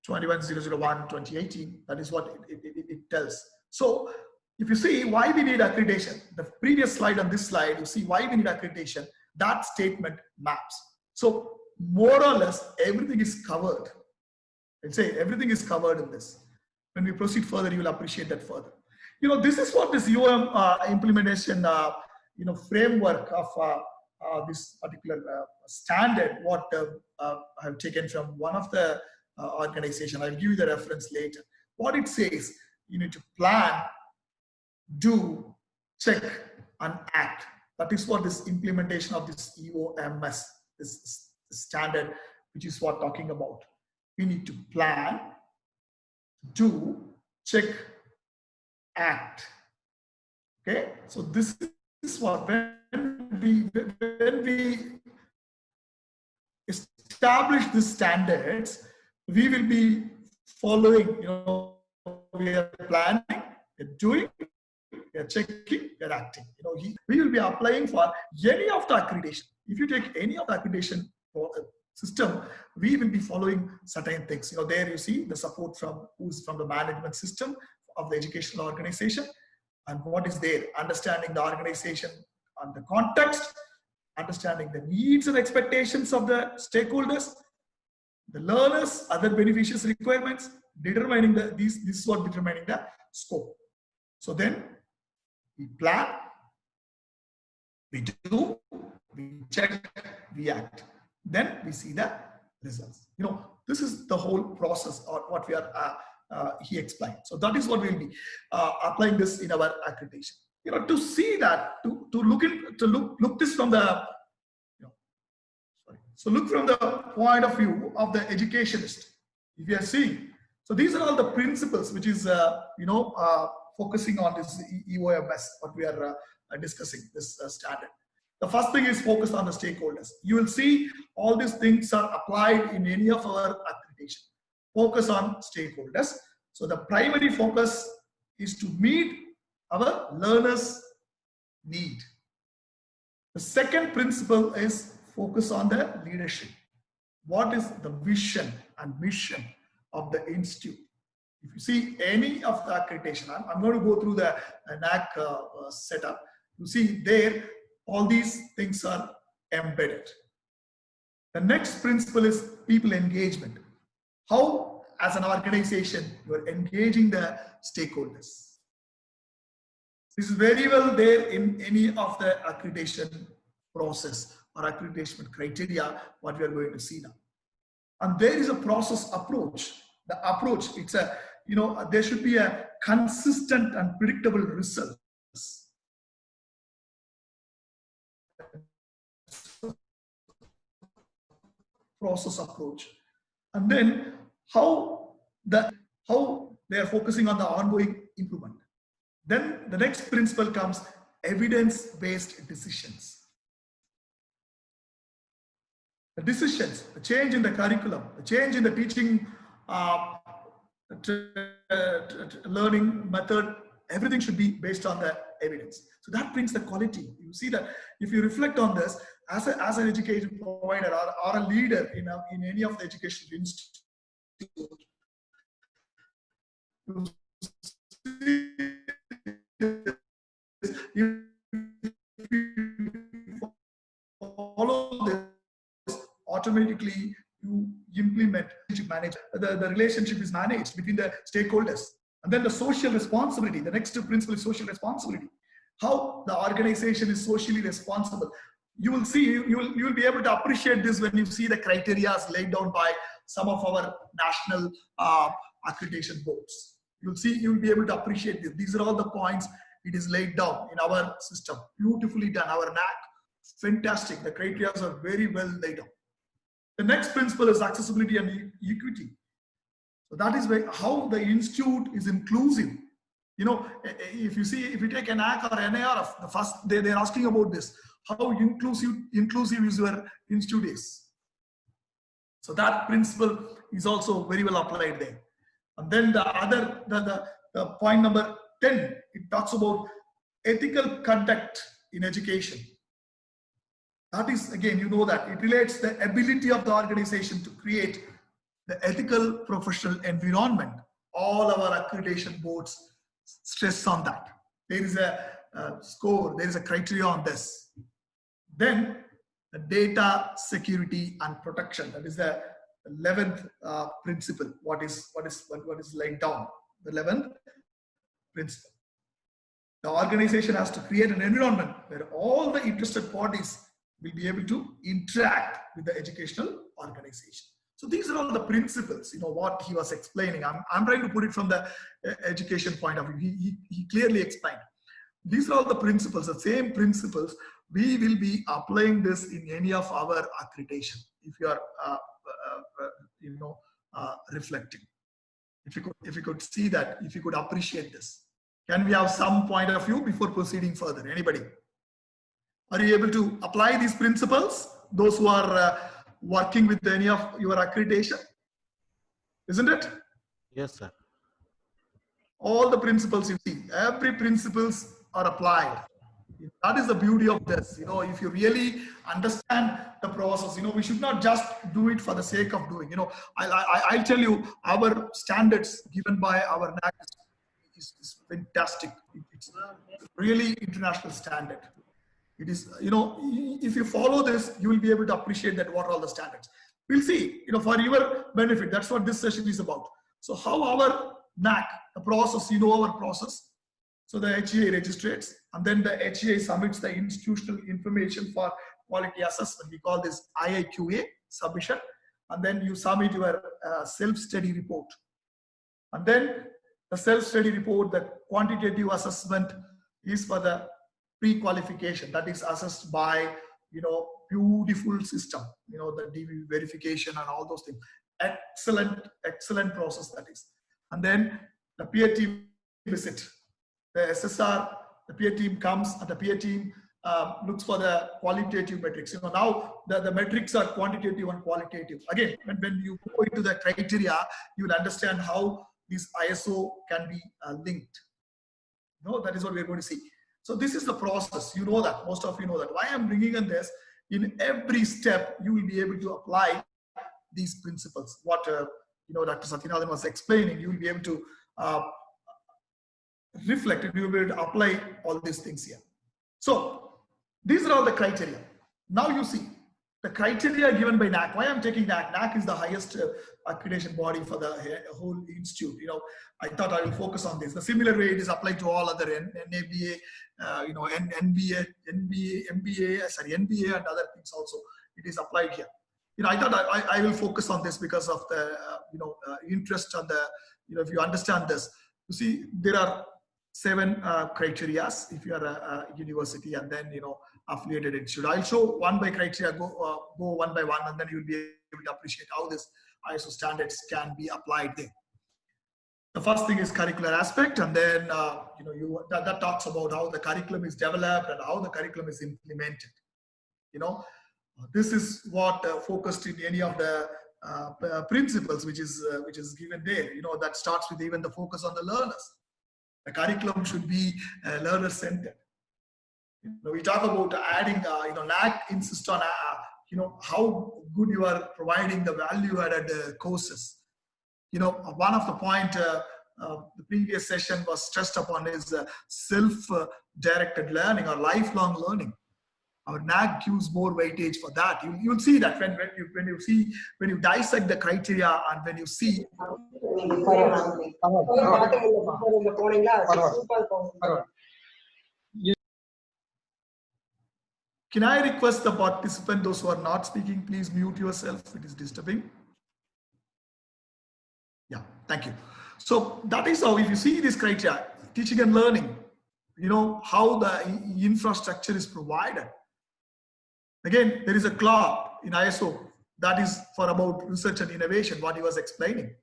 D: 21001:2018, that is what it tells. So if you see why we need accreditation, the previous slide and this slide, you see why we need accreditation, that statement maps. So more or less everything is covered. Let's say everything is covered in this. When we proceed further, you will appreciate that further. This is what this UOM implementation framework of this particular standard, what I have taken from one of the organization. I'll give you the reference later. What it says, you need to plan, do, check, and act. That is what this implementation of this EOMS, this standard, which is what talking about. We need to plan, do, check, act. Okay, so this is what when we establish the standards, we will be following. We are planning, we are doing, we are checking, we are acting. We will be applying for any of the accreditation. If you take any of the accreditation system, we will be following certain things. There you see the support from who's from the management system of the educational organization, and what is there, understanding the organization and the context, understanding the needs and expectations of the stakeholders, the learners, other beneficiaries' requirements, determining this is what determining the scope. So then we plan, we do, we check, we act. Then we see the results. This is the whole process or what we are he explained. So that is what we'll be applying this in our accreditation. To see that, to look this from the so look from the point of view of the educationist. If you are seeing, so these are all the principles which is focusing on this EOMS, what we are discussing, this standard. The first thing is focus on the stakeholders. You will see all these things are applied in any of our accreditation. Focus on stakeholders. So the primary focus is to meet our learners' need. The second principle is focus on the leadership. What is the vision and mission of the institute? If you see any of the accreditation, I'm going to go through the NAAC setup. You see there, all these things are embedded. The next principle is people engagement. How, as an organization, you are engaging the stakeholders. This is very well there in any of the accreditation process or accreditation criteria, what we are going to see now. And there is a process approach. The approach, it's a, there should be a consistent and predictable results. Process approach. And then how they are focusing on the ongoing improvement. Then the next principle comes evidence-based decisions. The decisions, the change in the curriculum, the change in the teaching learning method, everything should be based on the evidence. So that brings the quality. You see that if you reflect on this, as an education provider or a leader in any of the educational institutes, you follow this, automatically you implement the relationship is managed between the stakeholders. And then the social responsibility, the next principle is social responsibility. How the organization is socially responsible. You will see, you will be able to appreciate this when you see the criteria laid down by some of our national accreditation boards. You'll see, you'll be able to appreciate this. These are all the points it is laid down in our system. Beautifully done. Our NAAC fantastic. The criteria are very well laid out. The next principle is accessibility and equity. So that is how the institute is inclusive. You know, if you take an NAC or NIRF, the first they're asking about this. How inclusive is your institute is. So that principle is also very well applied there. And then the point number 10, it talks about ethical conduct in education. That is, again, you know that it relates the ability of the organization to create the ethical professional environment. All our accreditation boards stress on that. There is a score, there is a criteria on this. Then the data security and protection. That is the 11th principle. What is laid down? The 11th principle. The organization has to create an environment where all the interested parties will be able to interact with the educational organization. So these are all the principles, you know, what he was explaining. I'm trying to put it from the education point of view. He clearly explained. These are all the principles, the same principles. We will be applying this in any of our accreditation. If you are, reflecting. If you could see that, if you could appreciate this. Can we have some point of view before proceeding further? Anybody? Are you able to apply these principles? Those who are working with any of your accreditation? Isn't it?
B: Yes, sir.
D: All the principles you see, every principles are applied. That is the beauty of this. You know, if you really understand the process, you know, we should not just do it for the sake of doing. You know, I'll tell you, our standards given by our NAC is fantastic. It's really international standard. It is, you know, if you follow this, you will be able to appreciate that what are all the standards. We'll see, you know, for your benefit. That's what this session is about. So how our NAC, the process, you know our process. So the HEA registrates, and then the HEA submits the institutional information for quality assessment. We call this IIQA submission. And then you submit your self-study report. And then the self-study report, the quantitative assessment is for the pre-qualification. That is assessed by, you know, beautiful system, you know, the DV verification and all those things. Excellent process that is. And then the peer team visit. The SSR, the peer team comes, and the peer team looks for the qualitative metrics. You know, now the metrics are quantitative and qualitative. Again, when you go into the criteria, you will understand how this ISO can be linked. You know, that is what we are going to see. So this is the process. You know that. Most of you know that. Why I'm bringing in this, in every step, you will be able to apply these principles. What you know, Dr. Satyanathan was explaining, you will be able to reflect it, you will be able to apply all these things here. So these are all the criteria. Now you see the criteria given by NAC. Why I'm taking NAC? NAC is the highest accreditation body for the whole institute. You know, I thought I will focus on this. The similar way it is applied to all other NABA, you know, NBA, NBA and other things also. It is applied here. You know, I thought I will focus on this because of the interest on the, you know, if you understand this. You see, there are 7 criteria if you are a university and then, you know, affiliated institute. I'll show one by criteria, go one by one, and then you'll be able to appreciate how this ISO standards can be applied there. The first thing is curricular aspect, and then you know, that talks about how the curriculum is developed and how the curriculum is implemented. You know, this is what focused in any of the principles which is given there. You know, that starts with even the focus on the learners. The curriculum should be learner-centered. You know, we talk about adding, you know, NAC insists on, you know, how good you are providing the value-added courses. You know, one of the point the previous session was stressed upon is self-directed learning or lifelong learning. Our NAC gives more weightage for that. You'll see that when you dissect the criteria and when you see. Can I request the participant, those who are not speaking, please mute yourself. It is disturbing. Yeah, thank you. So that is how, if you see this criteria, teaching and learning, you know, how the infrastructure is provided. Again, there is a clause in ISO that is for about research and innovation, what he was explaining.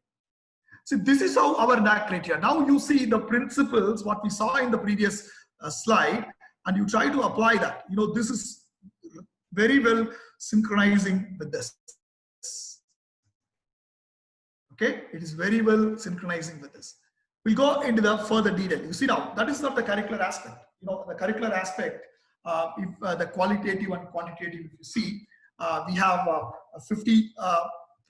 D: So this is how our NAAC criteria. Now you see the principles, what we saw in the previous slide, and you try to apply that. You know, this is very well synchronizing with this. Okay, it is very well synchronizing with this. We'll go into the further detail. You see now, that is not the curricular aspect. You know, the curricular aspect, if the qualitative and quantitative, if you see, we have 50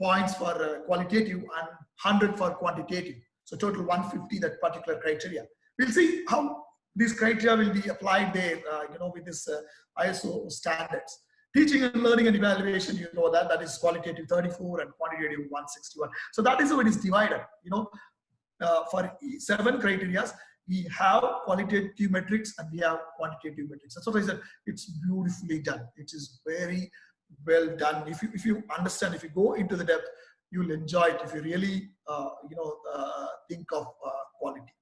D: points for qualitative and 100 for quantitative. So total 150, that particular criteria. We'll see how these criteria will be applied there, you know, with this ISO standards. Teaching and learning and evaluation, you know that is qualitative 34 and quantitative 161. So that is how it is divided. You know, for 7 criteria, we have qualitative metrics and we have quantitative metrics. That's what I said. It's beautifully done. It is very well done. If you understand, if you go into the depth, you will enjoy it. If you really, you know, think of quality.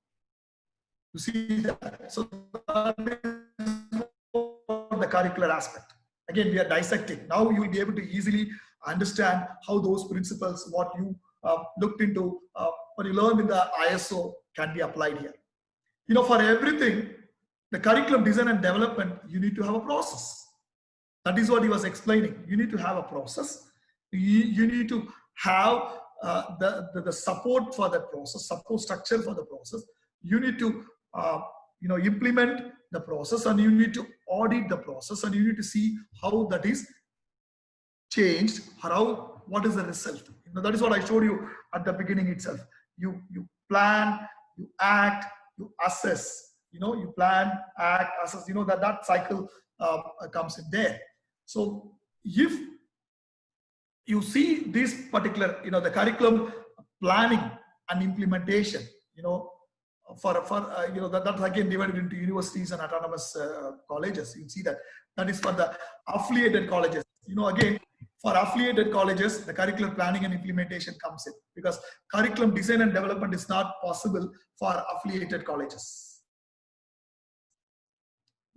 D: You see that. So that is the curricular aspect. Again, we are dissecting. Now you will be able to easily understand how those principles, what you looked into, what you learned in the ISO can be applied here. You know, for everything, the curriculum design and development, you need to have a process. That is what he was explaining. You need to have a process. You need to have the support for that process, support structure for the process. You need to you know, implement the process, and you need to audit the process, and you need to see how that is changed, or how, what is the result. You know, that is what I showed you at the beginning itself. You plan, you act, you assess. You know, you plan, act, assess. You know, that cycle comes in there. So if you see this particular, you know, the curriculum planning and implementation, you know, for you know, that's again divided into universities and autonomous colleges. You see that is for the affiliated colleges. You know, again, for affiliated colleges, the curriculum planning and implementation comes in, because curriculum design and development is not possible for affiliated colleges.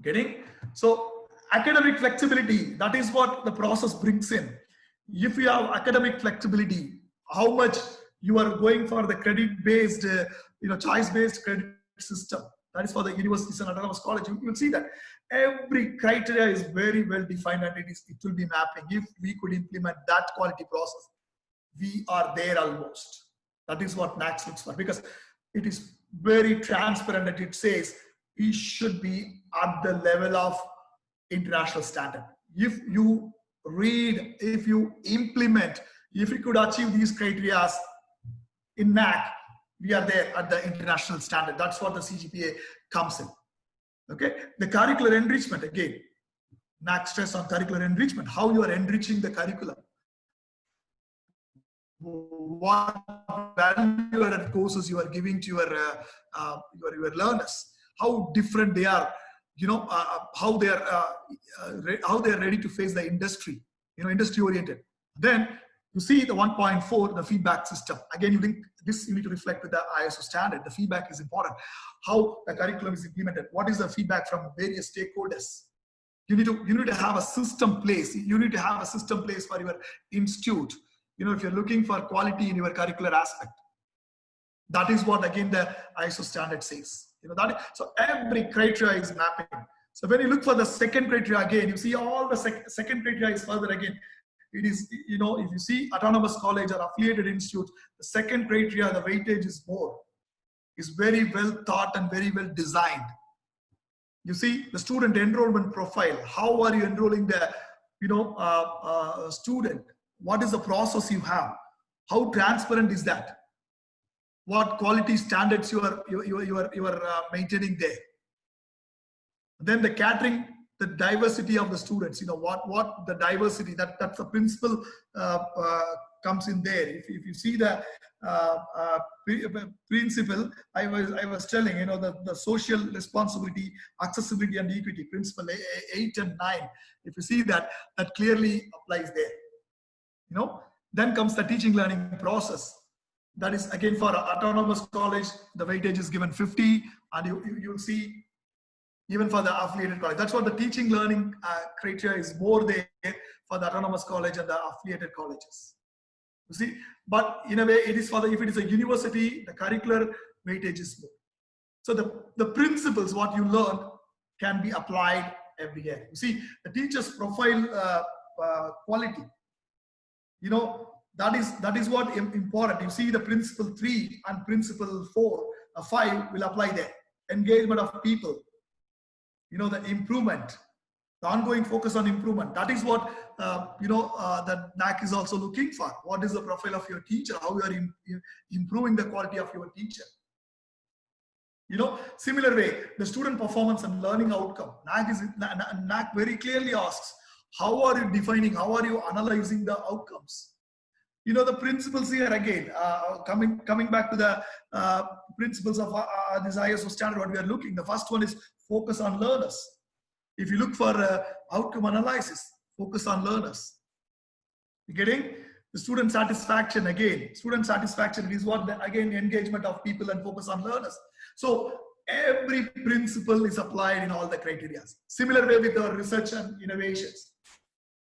D: Getting? So academic flexibility, that is what the process brings in. If you have academic flexibility, how much you are going for the credit-based, you know, choice-based credit system. That is for the universities and autonomous college. You will see that every criteria is very well defined, and it will be mapping. If we could implement that quality process, we are there almost. That is what NAAC looks for, because it is very transparent that it says it should be at the level of international standard. If you read, if you implement, if you could achieve these criteria in NAAC, we are there at the international standard. That's what the CGPA comes in. Okay, the curricular enrichment, again, NAAC stress on curricular enrichment, how you are enriching the curriculum, what value-added courses you are giving to your learners, how different they are, you know, how they are ready to face the industry, you know, industry oriented. Then you see the 1.4, the feedback system. Again, you think this, you need to reflect with the ISO standard. The feedback is important. How the curriculum is implemented. What is the feedback from various stakeholders? You need to have a system place. You need to have a system place for your institute. You know, if you're looking for quality in your curricular aspect, that is what again the ISO standard says. You know that. So every criteria is mapping. So when you look for the second criteria again, you see all the second criteria is further again. It is, you know, if you see autonomous college or affiliated institute, the second criteria, the weightage is more, is very well thought and very well designed. You see the student enrollment profile. How are you enrolling the, you know, student? What is the process you have? How transparent is that? What quality standards you are maintaining there? Then the catering, the diversity of the students, you know, what the diversity, that's the principle comes in there. If you see the principle, I was telling, you know, the social responsibility, accessibility and equity principle 8 and 9. If you see that clearly applies there. You know, then comes the teaching learning process. That is again for autonomous college, the weightage is given 50, and you'll see even for the affiliated college. That's what the teaching learning criteria is more there for the autonomous college and the affiliated colleges. You see, but in a way, it is for the, if it is a university, the curricular weightage is more. So the principles, what you learn, can be applied every year. You see, the teacher's profile quality, you know, that is what important. You see, the principle 3 and principle 5 will apply there. Engagement of people, you know, the improvement, the ongoing focus on improvement. That is what the NAAC is also looking for. What is the profile of your teacher? How you are improving the quality of your teacher? You know, similar way, the student performance and learning outcome. NAAC very clearly asks, how are you defining, how are you analyzing the outcomes? You know, the principles here again, coming back to the principles of this ISO standard, what we are looking. The first one is focus on learners. If you look for outcome analysis, focus on learners. You getting? The student satisfaction again. Student satisfaction is what, again, engagement of people and focus on learners. So every principle is applied in all the criteria. Similar way with our research and innovations.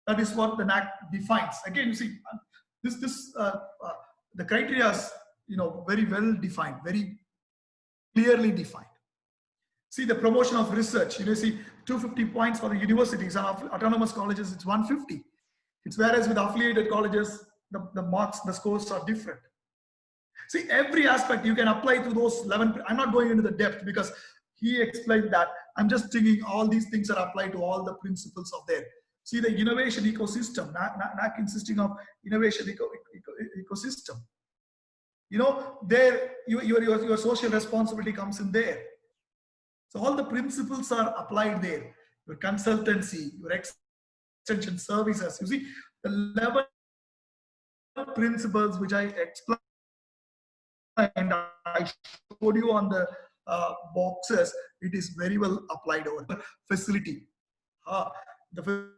D: That is what the NAAC defines. Again, you see, the criteria is, you know, very well defined, very clearly defined. See, the promotion of research, you know, see, 250 points for the universities and autonomous colleges, it's 150. It's whereas with affiliated colleges, the marks, the scores are different. See, every aspect you can apply to those 11. I'm not going into the depth because he explained that. I'm just thinking all these things are applied to all the principles of there. See, the innovation ecosystem, NAAC insisting of innovation ecosystem. You know, there your social responsibility comes in there. So all the principles are applied there. Your consultancy, your extension services. You see, the 11 principles which I explained, I showed you on the boxes, it is very well applied over the facility. The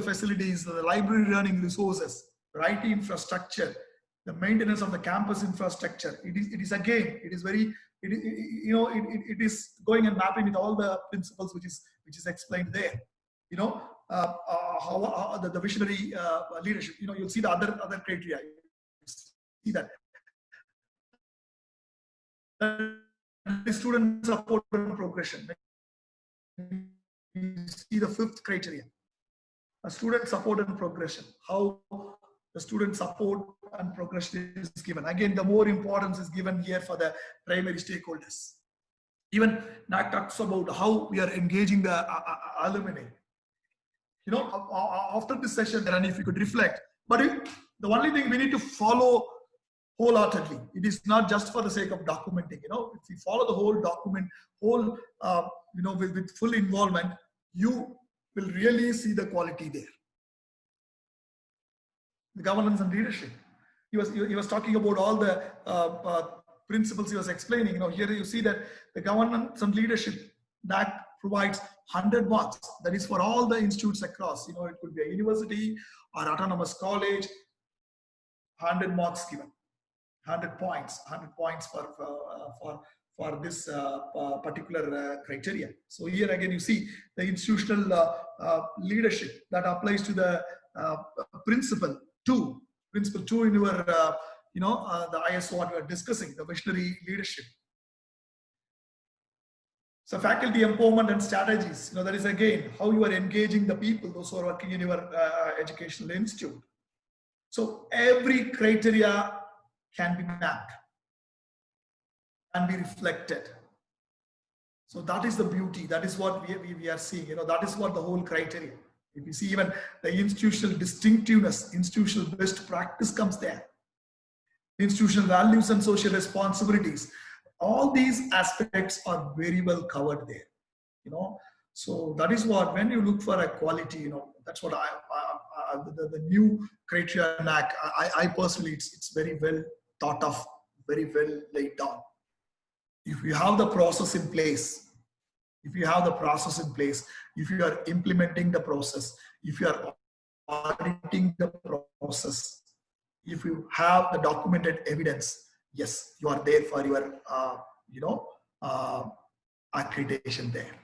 D: facilities, the library running resources, the IT infrastructure, the maintenance of the campus infrastructure. It is again, it is very, it is going and mapping with all the principles which is explained there. You know, how the visionary leadership. You know, you'll see the other criteria. See that the student support and progression. You see the 5th criteria, a student support and progression. How the student support and progression is given. Again, the more importance is given here for the primary stakeholders. Even NAAC talks about how we are engaging the alumni. You know, after this session, and if you could reflect, but the only thing we need to follow wholeheartedly. It is not just for the sake of documenting. You know, if you follow the whole document, with full involvement, you will really see the quality there. The governance and leadership. He was talking about all the principles he was explaining. You know, here you see that the governance and leadership that provides 100 marks. That is for all the institutes across. You know, it could be a university or autonomous college. 100 marks given. 100 points for this particular criteria. So here again you see the institutional leadership that applies to the principle 2 in your the ISO what we are discussing, the visionary leadership. So faculty empowerment and strategies, you know, that is again how you are engaging the people, those who are working in your educational institute. So every criteria can be mapped and be reflected. So that is the beauty. That is what we are seeing. You know, that is what the whole criteria. If you see even the institutional distinctiveness, institutional best practice comes there. Institutional values and social responsibilities. All these aspects are very well covered there. You know, so that is what, when you look for a quality, you know, that's what the new criteria NAAC, I personally, it's very well thought of, very well laid down. If you have the process in place, if you are implementing the process, if you are auditing the process, if you have the documented evidence, yes, you are there for your, accreditation there.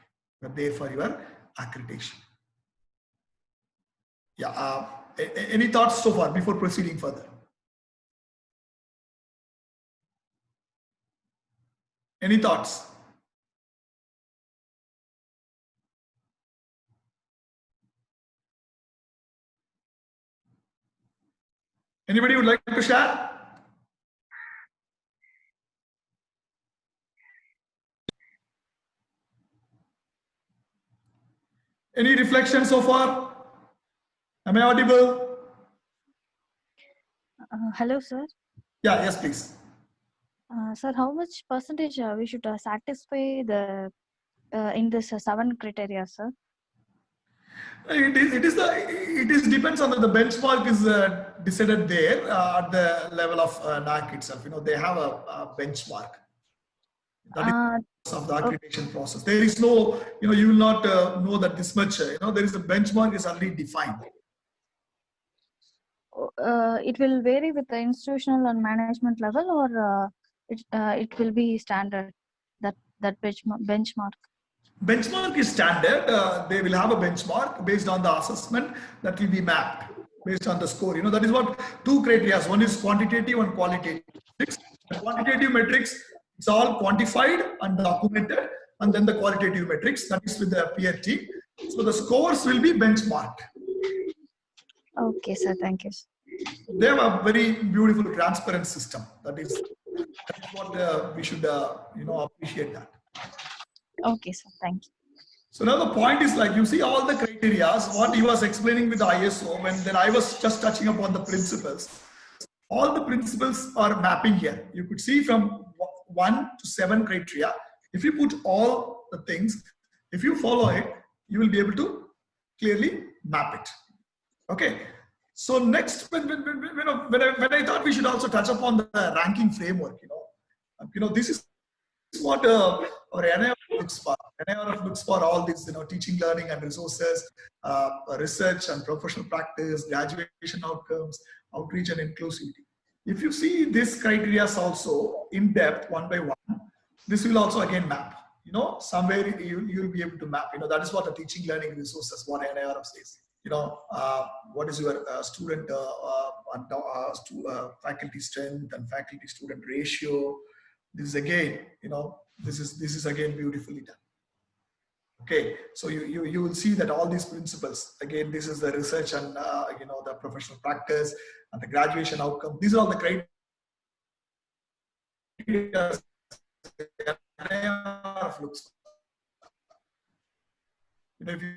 D: You're there for your accreditation. Yeah. Any thoughts so far before proceeding further? Any thoughts? Anybody would like to share? Any reflection so far? Am I audible?
F: Hello, sir.
D: Yeah, yes, please.
F: Sir, how much percentage we should satisfy the in this 7 criteria, sir?
D: It depends on the benchmark is decided there at the level of NAAC itself. You know, they have a benchmark. That is of the accreditation process. There is no, you know, you will not know that this much. You know, there is a benchmark is already defined.
F: It will vary with the institutional and management level, or it will be standard, that benchmark.
D: Benchmark is standard. They will have a benchmark based on the assessment that will be mapped based on the score. You know, that is what 2 criteria. One is quantitative and qualitative. The quantitative metrics, it's all quantified and documented, and then the qualitative metrics, that is with the peer team. So the scores will be benchmarked.
F: Okay, sir. Thank you.
D: They have a very beautiful transparent system. That is what we should, you know, appreciate that.
F: Okay, sir. Thank you.
D: So now the point is, like, you see all the criteria, what he was explaining with the ISO, when then I was just touching upon the principles. All the principles are mapping here. You could see from 1 to 7 criteria. If you put all the things, if you follow it, you will be able to clearly map it. Okay. So next, when I thought we should also touch upon the ranking framework, you know, this is what our NIRF looks for. NIRF looks for all these, you know, teaching, learning, and resources, research and professional practice, graduation outcomes, outreach and inclusivity. If you see these criteria also in depth, one by one, this will also again map. You know, somewhere you will be able to map. You know, that is what the teaching, learning, resources, what NIRF says. You know, what is your student faculty strength and faculty student ratio. This is again, you know, this is again beautifully done. Okay, so you will see that all these principles, again, this is the research and you know, the professional practice and the graduation outcome. These are all the criteria. Looks, you know, if you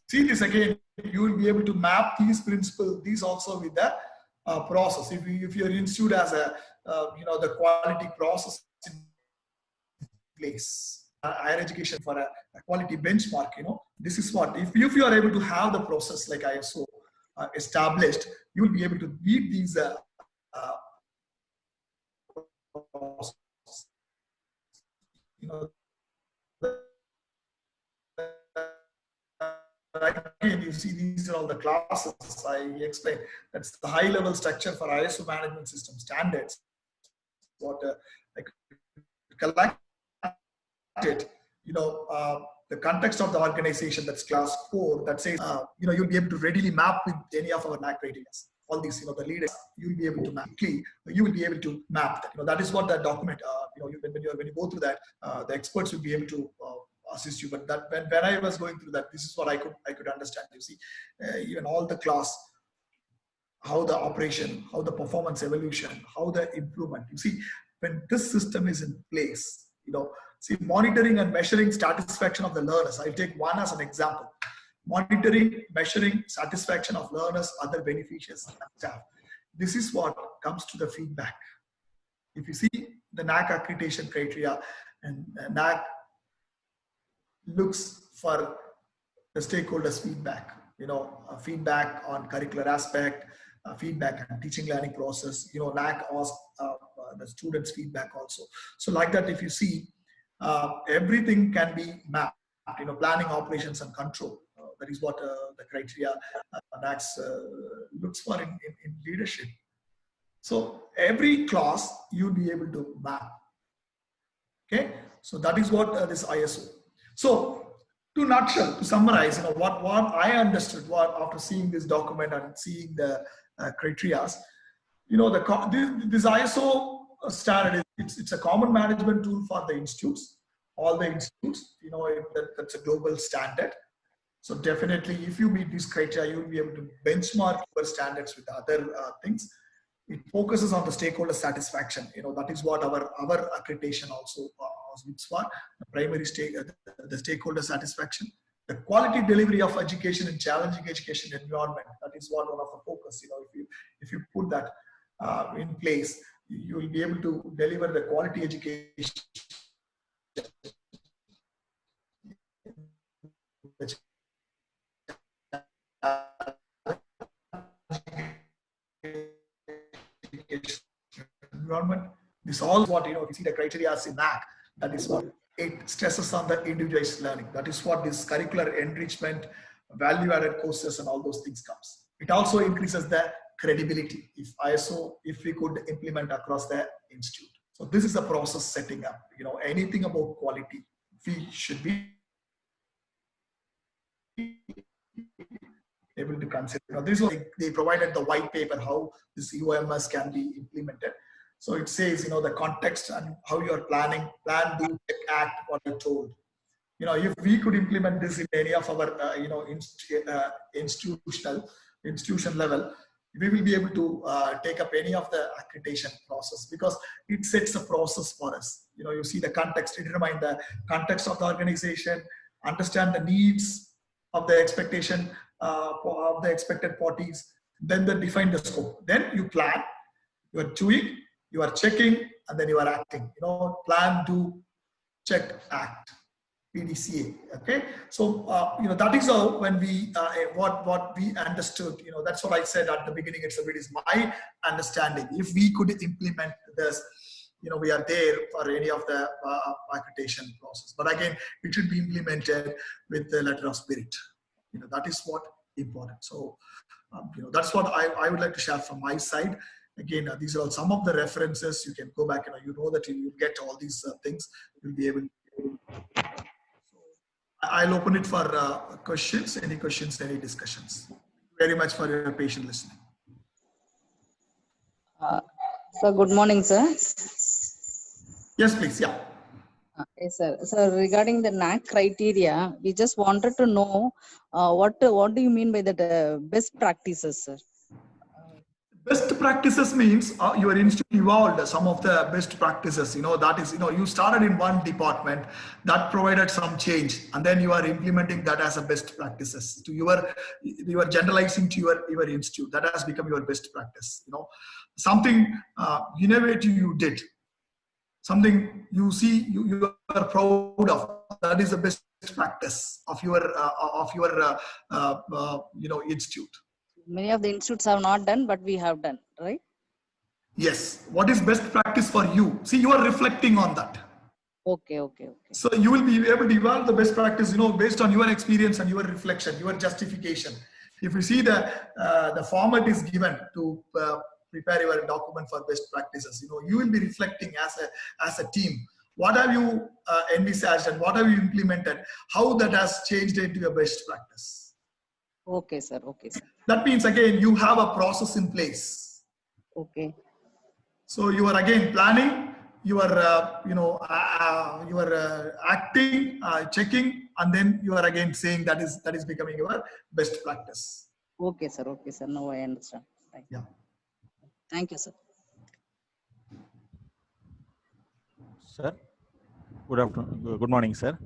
D: see this again, you will be able to map these principles, these also with the process. If your institute has a you know, the quality process in place, higher education for a quality benchmark, you know, this is what, if you are able to have the process like ISO established, you will be able to beat these you know, again, you see these are all the classes I explained. That's the high level structure for ISO management system standards. What like collected, you know, the context of the organization, that's class 4, that says, you know, you'll be able to readily map with any of our NAAC criteria. All these, you know, the leaders, you'll be able to map. You will be able to map that. You know, that is what that document. You know, when you go through that, the experts will be able to assist you. But that when I was going through that, this is what I could understand. You see, even all the class, how the operation, how the performance evolution, how the improvement. You see, when this system is in place, you know, see, monitoring and measuring satisfaction of the learners. I'll take one as an example. Monitoring, measuring satisfaction of learners, other beneficiaries, and staff. This is what comes to the feedback. If you see the NAAC accreditation criteria, and NAAC looks for the stakeholders' feedback, you know, feedback on curricular aspect, feedback on teaching learning process, you know, NAAC asks the students' feedback also. So like that, if you see, everything can be mapped, you know, planning, operations, and control. That is what the criteria NAAC looks for in leadership. So every class you'll be able to map. Okay, So that is what this ISO. So to nutshell, to summarize, what I understood after seeing this document and seeing the criteria, this ISO standard it's a common management tool for the institutes, all the institutes. That's a global standard. So definitely, if you meet these criteria, you will be able to benchmark your standards with other things. It focuses on the stakeholder satisfaction. That is what our accreditation also looks for. The primary the stakeholder satisfaction, the quality delivery of education in challenging education environment. That is one of the focus. If you put that in place, you will be able to deliver the quality education. Environment. This all what if you see the criteria in NAAC, that is what it stresses on the individualized learning. That is what this curricular enrichment, value-added courses, and all those things comes. It also increases the credibility if we could implement across the institute. So this is a process setting up. Anything about quality, we should be able to consider. This is they provided the white paper how this UMS can be implemented. So it says the context and how you are planning, plan, do, check, act, what you're told. If we could implement this in any of our institution level, we will be able to take up any of the accreditation process, because it sets a process for us. You see the context, determine the context of the organization, understand the needs of the expectation of the expected parties, then they define the scope. Then you plan, you are doing, you are checking, and then you are acting. Plan, do, check, act. PDCA. Okay, so that is how when we what we understood. That's what I said at the beginning. It is my understanding. If we could implement this, we are there for any of the accreditation process. But again, it should be implemented with the letter of spirit. That is what important. So that's what I would like to share from my side. Again, these are all some of the references. You can go back and that you get all these things. You'll be able to. I'll open it for questions. Any questions, any discussions. Very much for your patient listening.
G: Sir, good morning, sir.
D: Yes, please. Yeah.
G: Yes, sir. So regarding the NAAC criteria, we just wanted to know what do you mean by the best practices, sir?
D: Best practices means your institute evolved some of the best practices. That is, you started in one department that provided some change, and then you are implementing that as a best practices to you are generalizing to your institute. That has become your best practice. Something innovative you did, something you see you are proud of. That is the best practice of your institute.
G: Many of the institutes have not done, but we have done, right?
D: Yes. What is best practice for you? See, you are reflecting on that.
G: Okay.
D: So you will be able to evolve the best practice, based on your experience and your reflection, your justification. If you see the format is given to prepare your document for best practices, you will be reflecting as a team. What have you envisaged and what have you implemented? How that has changed into your best practice?
G: Okay, sir.
D: That means again you have a process in place.
G: Okay.
D: So you are again planning, you are acting, checking, and then you are again saying that is becoming your best practice.
G: Okay, sir. Now I understand.
D: Yeah.
G: Thank you, sir.
B: Sir, good afternoon. Good morning, sir.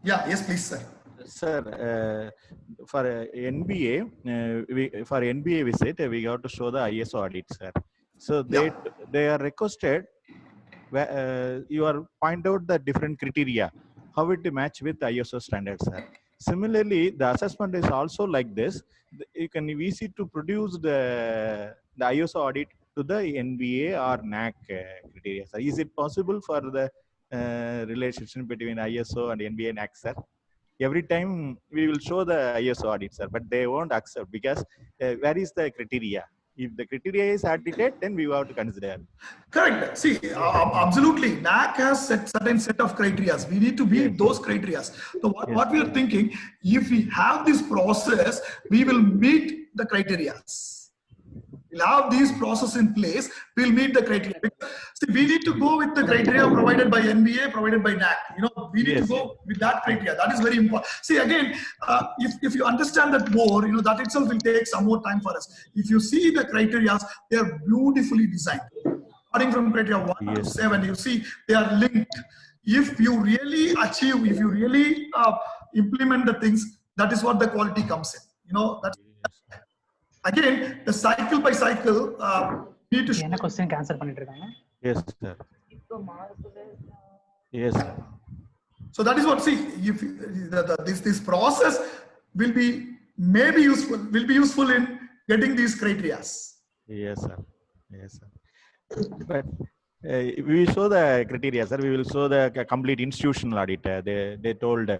D: Yeah. Yes, please, sir.
B: Sir, for NBA, for NBA visit, we got to show the ISO audit, sir. So they are requested. You are point out the different criteria, how it match with ISO standards, sir. Similarly, the assessment is also like this. You can easy to produce the ISO audit to the NBA or NAAC criteria, sir. Is it possible for the relationship between ISO and NBA and NAAC, sir? Every time we will show the ISO audit, sir, but they won't accept because where is the criteria? If the criteria is audited, then we have to consider.
D: Correct. See, absolutely. NAC has certain set of criteria. We need to meet those criteria. So what we are thinking, if we have this process, we will meet the criteria. We'll have these processes in place, we'll meet the criteria. Because, see, we need to go with the criteria provided by NBA, provided by NAC. We need to go with that criteria. That is very important. See, again, if you understand that more, that itself will take some more time for us. If you see the criteria, they are beautifully designed. Starting from criteria 1 to 7, you see they are linked. If you really achieve, if you really implement the things, that is what the quality comes in. That's again, the cycle by cycle, need to.
H: Question answer
B: Yes, sir. Yes, sir.
D: So that is what, see, if this process will be maybe useful, will be in getting these criteria.
B: Yes, sir. Yes, sir. But we will show the criteria, sir. We will show the complete institutional audit. They told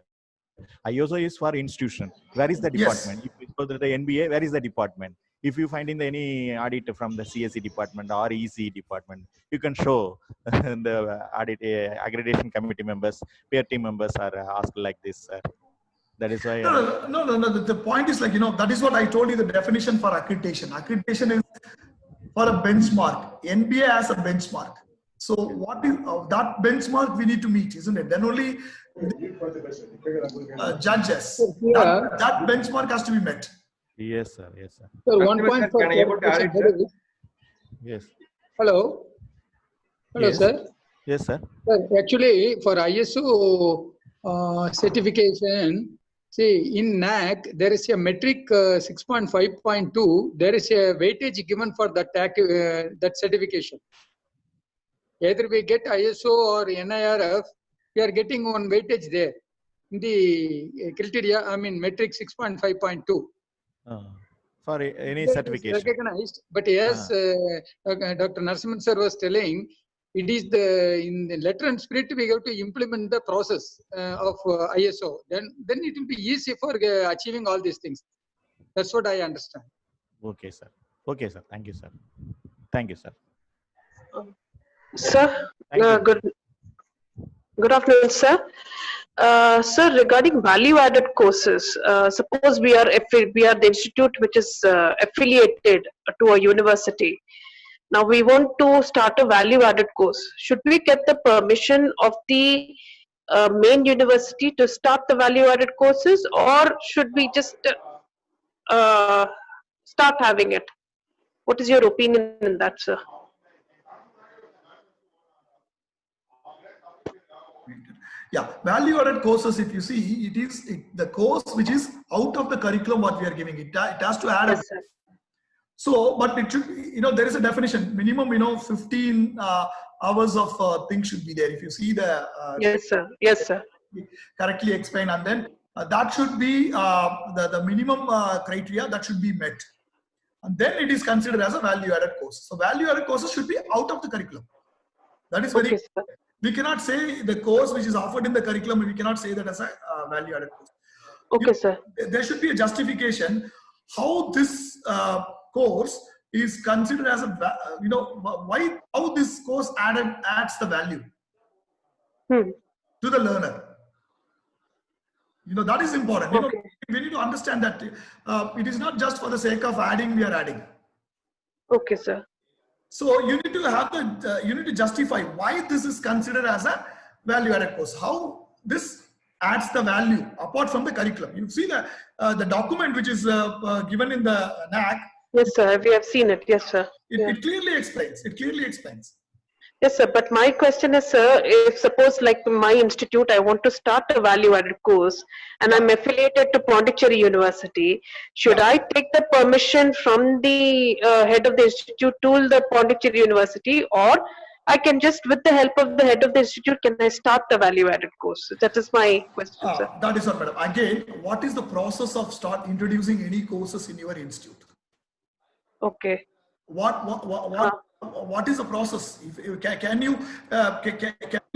B: ISO is for institution. Where is the department? If you go to the NBA, where is the department? If you find in any audit from the CSE department or EC department, you can show the audit accreditation committee members, peer team members are asked like this. That is why.
D: No. The point is that is what I told you. The definition for accreditation. Accreditation is for a benchmark. NBA has a benchmark. So what is that benchmark we need to meet, isn't it? Then only judges. That benchmark has to be met.
B: Yes, sir. Yes, sir.
E: So 1 point.
A: Can I able to add it, sir?
B: Yes.
E: Hello. Hello,
B: Yes.
E: sir.
B: Yes, sir.
E: Sir, actually, for ISO certification, see, in NAC, there is a metric 6.5.2. There is a weightage given for that certification. Either we get ISO or NIRF, we are getting one weightage there. In the criteria, metric 6.5.2.
B: For any
E: That is
B: certification.
E: recognized, but as Dr. Narasimhan sir was telling, it is in the letter and spirit we have to implement the process of ISO. Then it will be easy for achieving all these things. That's what I understand.
B: Okay, sir. Okay, sir. Thank you, sir. Thank you, sir.
I: Sir,
B: Thank you.
I: good afternoon, sir. Sir, regarding value-added courses, suppose we are the institute which is affiliated to a university. Now we want to start a value-added course. Should we get the permission of the main university to start the value-added courses, or should we just start having it? What is your opinion in that, sir?
D: Yeah, value-added courses, if you see, it is the course which is out of the curriculum what we are giving. It has to add.
I: Yes, sir.
D: So, but it should, there is a definition. Minimum, 15 hours of things should be there. If you see the.
I: Yes, sir. Yes, sir.
D: Correctly explained, and then that should be the minimum criteria that should be met. And then it is considered as a value-added course. So, value-added courses should be out of the curriculum. That is very.
I: Okay, sir.
D: We cannot say the course which is offered in the curriculum, we cannot say that as a value-added course.
I: Okay, sir.
D: There should be a justification how this course is considered as a, how this course adds the value to the learner. That is important.
I: Okay.
D: We need to understand that it is not just for the sake of adding, we are adding.
I: Okay, sir.
D: So you need to have you need to justify why this is considered as a value-added course. How this adds the value apart from the curriculum. You see the document which is given in the NAC.
I: Yes, sir. We have seen it. Yes, sir.
D: It clearly explains. It clearly explains.
I: Yes, sir. But my question is, sir, if suppose like my institute, I want to start a value-added course and I'm affiliated to Pondicherry University, should I take the permission from the head of the institute to the Pondicherry University, or I can just, with the help of the head of the institute, can I start the value-added course? That is my question, sir.
D: That is what, madam. Again, what is the process of start introducing any courses in your institute?
I: Okay.
D: What is the process? Can you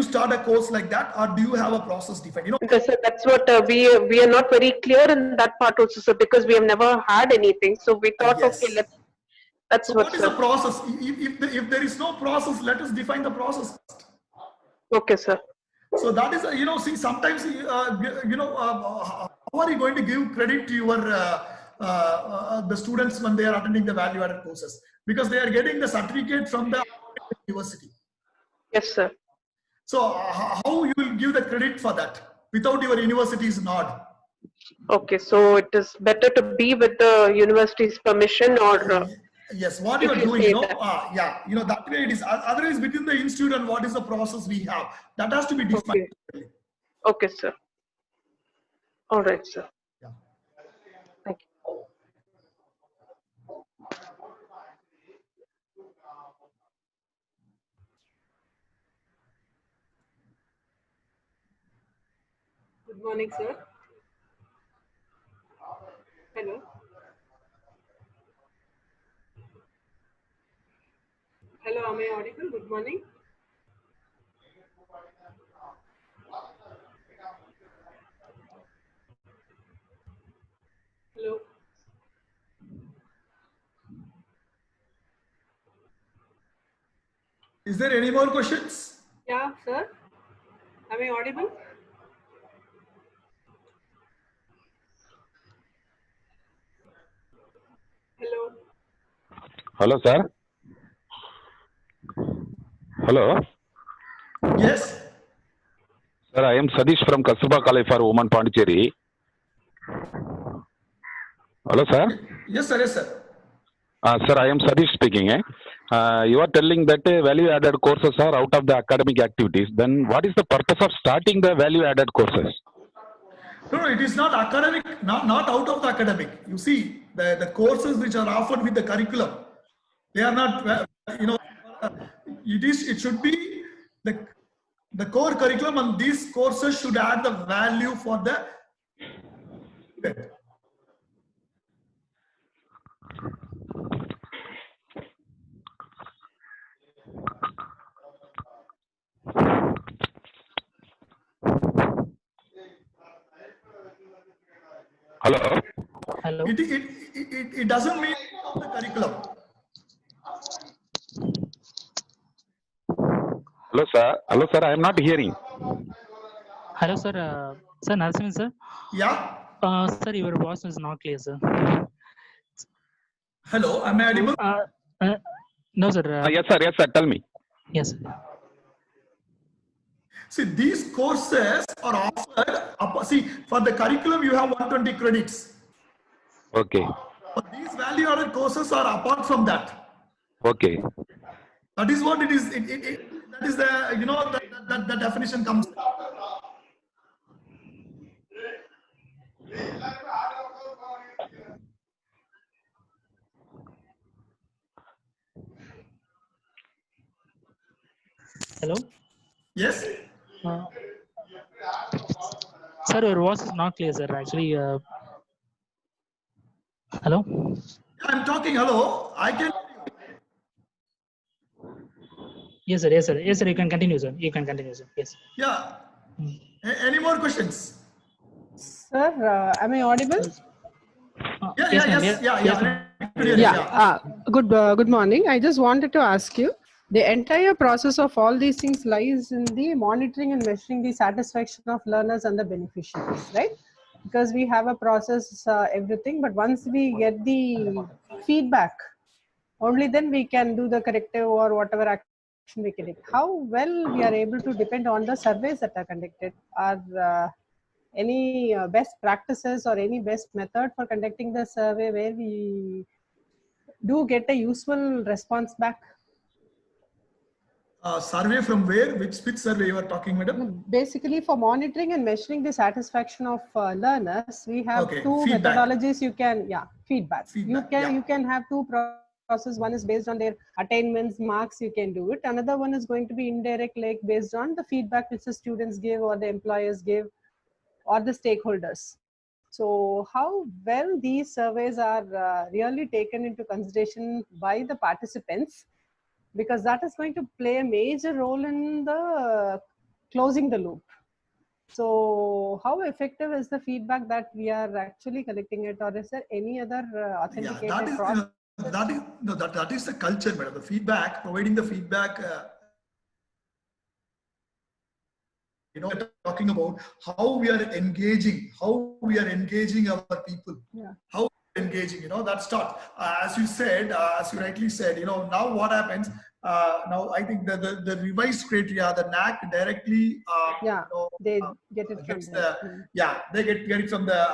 D: start a course like that, or do you have a process defined?
I: Because that's what we are not very clear in that part also, sir, because we have never had anything. So we thought,
D: Yes.
I: okay, That's
D: So
I: what,
D: what is the
I: sir.
D: process? If there is no process, let us define the process.
I: Okay, sir.
D: So that is, see, sometimes, how are you going to give credit to your the students when they are attending the value-added courses? Because they are getting the certificate from the university.
I: Yes, sir.
D: So how you will give the credit for that without your university's nod?
I: Okay, so it is better to be with the university's permission, or
D: Yes, what you
I: if
D: are
I: you
D: doing,
I: say that.
D: that way it is. Otherwise, within the institute and what is the process we have, that has to be defined.
I: Okay. Okay, sir. All right, sir.
D: Yeah.
I: Thank you.
H: Good morning, sir. Hello. Hello, am I audible? Good morning. Hello.
D: Is there any more questions?
H: Yeah, sir. Am I audible? Hello.
J: Hello, sir. Hello.
D: Yes.
J: Sir, I am Sadish from Kasturba College for Women, Pondicherry. Hello, sir.
D: Yes, sir. Yes, sir.
J: Sir, I am Sadish speaking. You are telling that value-added courses are out of the academic activities. Then what is the purpose of starting the value-added courses?
D: No, it is not academic, not out of the academic. You see, the courses which are offered with the curriculum, they are not, it should be the core curriculum, and these courses should add the value for the student.
J: Hello.
K: Hello.
D: It doesn't mean the curriculum.
J: Hello, sir. Hello, sir. I am not hearing.
K: Hello, sir. Sir, Narasimhan, sir.
D: Yeah.
K: Sir, your voice is not clear, sir.
D: Hello, am I audible?
K: No, sir.
J: Yes, sir. Yes, sir. Tell me.
K: Yes, sir.
D: See, these courses are offered. See, for the curriculum, you have 120 credits.
J: Okay.
D: But these value-added courses are apart from that.
J: Okay.
D: That is what it is. That is the the definition comes.
K: Hello.
D: Yes.
K: Sir, your voice is not clear, sir. Actually, hello.
D: I'm talking. Hello. I can.
K: Yes, sir. Yes, sir. Yes, sir. You can continue, sir. You can continue, sir. Yes.
D: Yeah. Any more questions?
L: Sir, am I audible?
D: Yeah.
L: Good morning. I just wanted to ask you, the entire process of all these things lies in the monitoring and measuring the satisfaction of learners and the beneficiaries, right? Because we have a process, everything, but once we get the feedback, only then we can do the corrective or whatever action we can take. How well we are able to depend on the surveys that are conducted? Are any best practices or any best method for conducting the survey where we do get a useful response back?
D: Survey from where? Which survey you are talking, madam?
L: Basically, for monitoring and measuring the satisfaction of learners, we have two
D: feedback.
L: methodologies. You can, feedback. You can have two processes. One is based on their attainments, marks. You can do it. Another one is going to be indirect, like based on the feedback which the students give or the employers give, or the stakeholders. So how well these surveys are really taken into consideration by the participants, because that is going to play a major role in the closing the loop. So how effective is the feedback that we are actually collecting it, or is there any other authenticated process?
D: that is no, that is the culture, madam. The feedback, providing the feedback. Talking about how we are engaging our people.
L: Yeah.
D: How engaging, that starts. As you said, as you rightly said, now what happens? Now I think the revised criteria, the NAC directly.
L: They get it from
D: they get it from the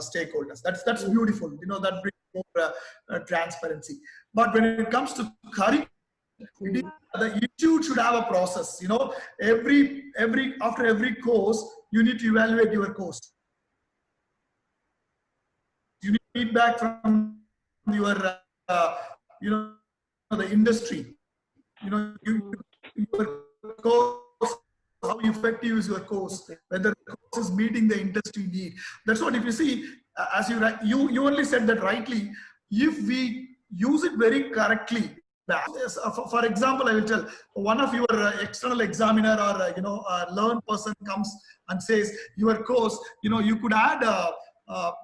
D: stakeholders. That's beautiful. That brings more transparency. But when it comes to curriculum, the institute should have a process. After every course, you need to evaluate your course. You need feedback from your, the industry. Your course, how effective is your course? Whether the course is meeting the industry need. That's what. If you see, as you only said that rightly. If we use it very correctly. For example, I will tell one of your external examiner or a learned person comes and says your course, you could add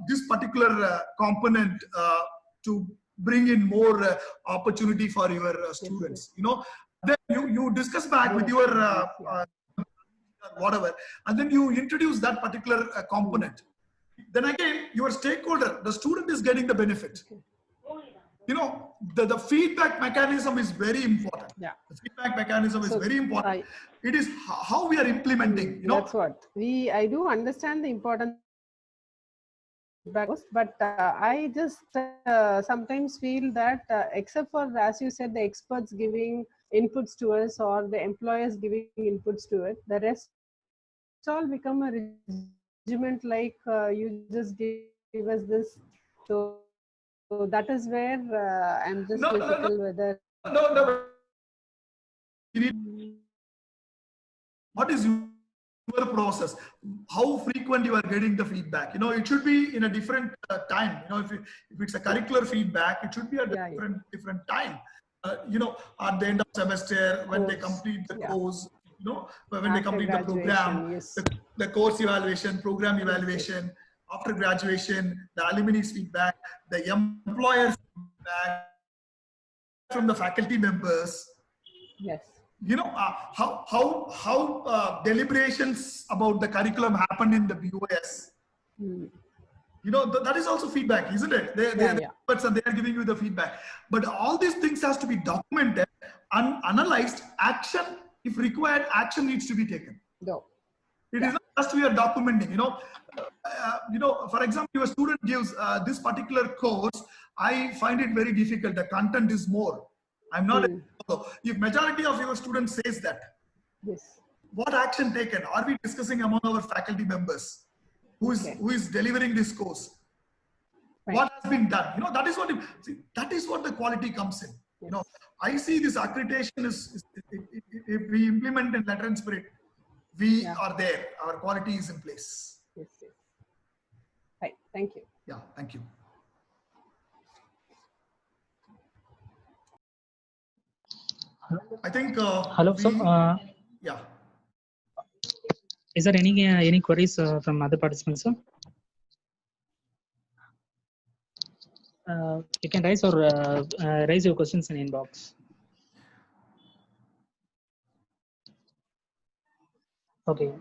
D: this particular component to bring in more opportunity for your students. Then you discuss back with your whatever, and then you introduce that particular component. Then again, your stakeholder, the student, is getting the benefit. The feedback mechanism is very important.
L: Yeah.
D: The feedback mechanism is very important. It is how we are implementing.
L: That's what I do understand the importance. But I just sometimes feel that except for, as you said, the experts giving inputs to us or the employers giving inputs to it, the rest all become a regiment like you just give us this. So that is where I'm just critical whether.
D: No. What is your process? How frequent you are getting the feedback? It should be in a different time. If it's a curricular feedback, it should be a different time. At the end of semester, when they complete the course, when they complete the program, the course evaluation, program evaluation. After graduation, the alumni's feedback, the employer's feedback from the faculty members.
L: Yes.
D: How deliberations about the curriculum happened in the BOS. That is also feedback, isn't it? They're the experts and they are giving you the feedback. But all these things has to be documented and analyzed. Action, if required, action needs to be taken.
L: No.
D: It is not just we are documenting. For example, your student gives this particular course. I find it very difficult. The content is more. I'm not. If majority of your students says that,
L: yes.
D: What action taken? Are we discussing among our faculty members who is delivering this course? Right. What has been done? That is what the quality comes in.
L: Yes.
D: I see this accreditation is if we implement in letter and spirit, we are there. Our quality is in place.
L: Yes. Right. Thank you.
D: Yeah. Thank you. I think.
K: Hello, sir.
D: Yeah.
K: Is there any queries from other participants, sir? You can raise your questions in inbox. Okay.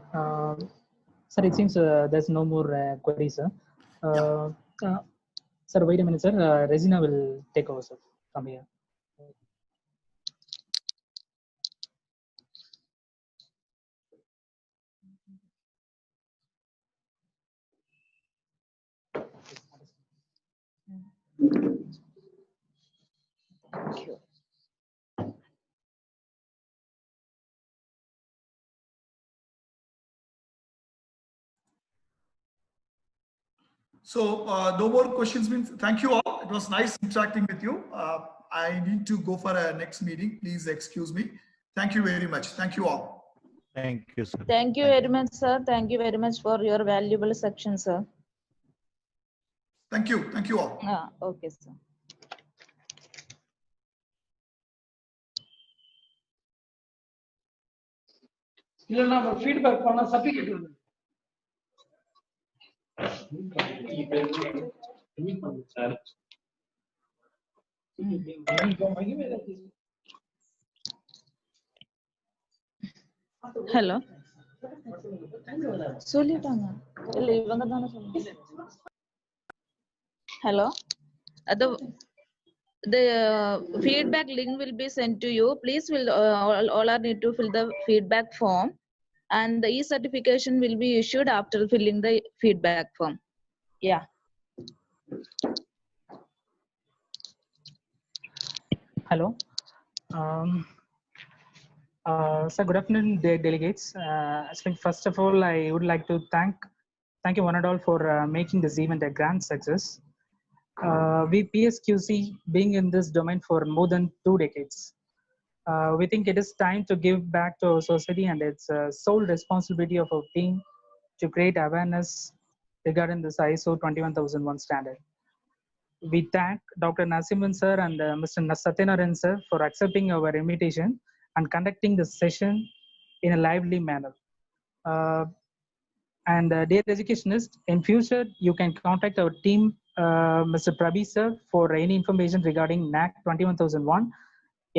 K: Sir, it seems there's no more queries, sir. Sir, wait a minute, sir. Regina will take over, sir, from here.
C: Thank you.
D: So no more questions. Thank you all. It was nice interacting with you. I need to go for a next meeting. Please excuse me. Thank you very much. Thank you all.
B: Thank you, sir.
C: Thank you very much, sir. Thank you very much for your valuable section, sir.
D: Thank you. Thank you all.
C: Okay, sir.
E: feedback பண்ணா certificate
C: hello சொல்லிட்டாங்க இல்ல இவங்க தானே சொன்னாங்க hello அது the feedback link will be sent to you. Please will all are need to fill the feedback form, and the e-certification will be issued after filling the feedback form. Yeah.
K: Hello. So good afternoon, delegates. First of all, I would like to thank you one and all for making this event a grand success. We PSQC being in this domain for more than 2 decades. We think it is time to give back to our society, and it's sole responsibility of our team to create awareness regarding this ISO 21001 standard. We thank Dr. Nasiman sir and Mr. Satyanarayan sir for accepting our invitation and conducting this session in a lively manner. Dear educationists, in future, you can contact our team, Mr. Prabhi sir, for any information regarding NAC 21001,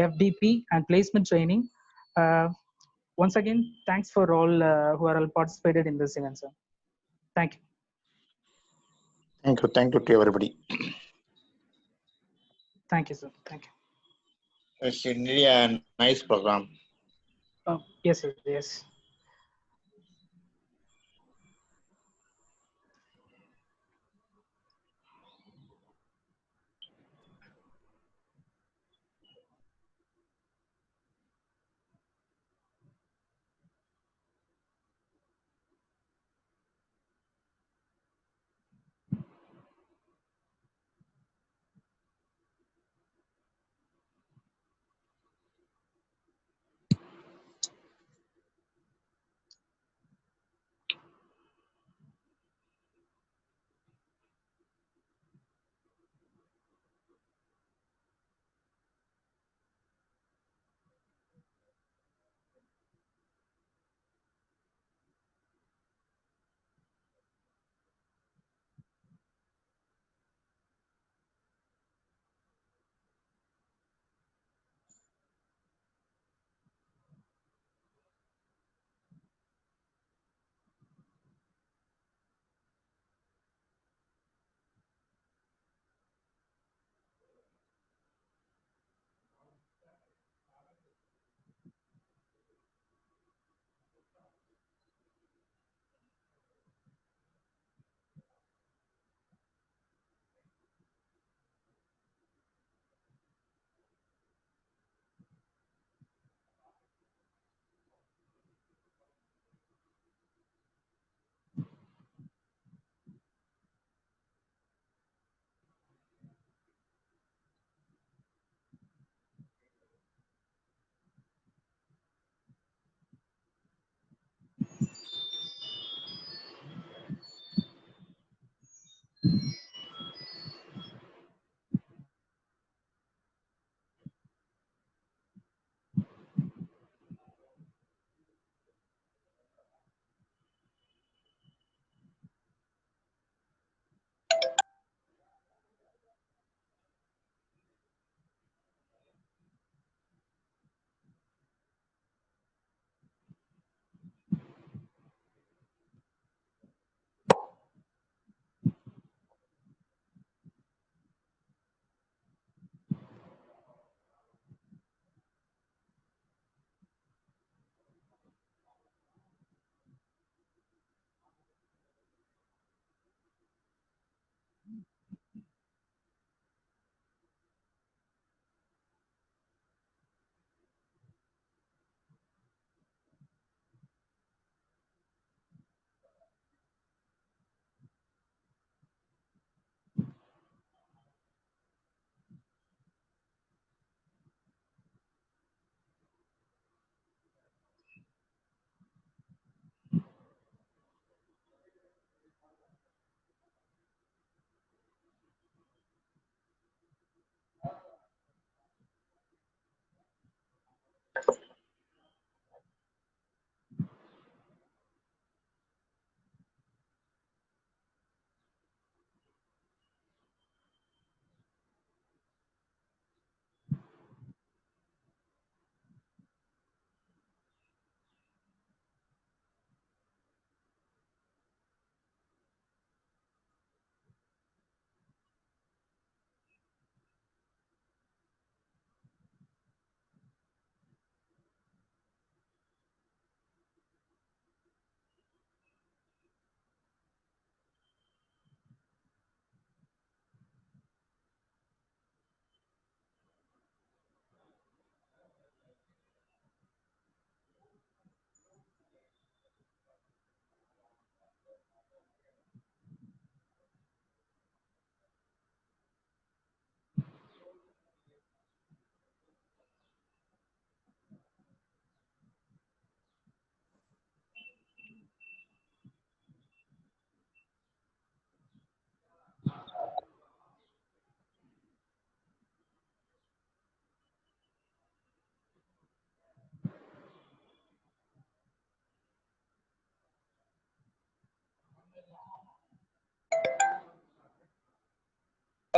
K: FDP, and placement training. Once again, thanks for all who are all participated in this event, sir. Thank you.
M: Thank you to everybody.
K: Thank you, sir. Thank you.
M: It's really a nice program.
K: Oh, yes, sir. Yes.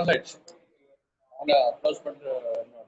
N: All right. Close but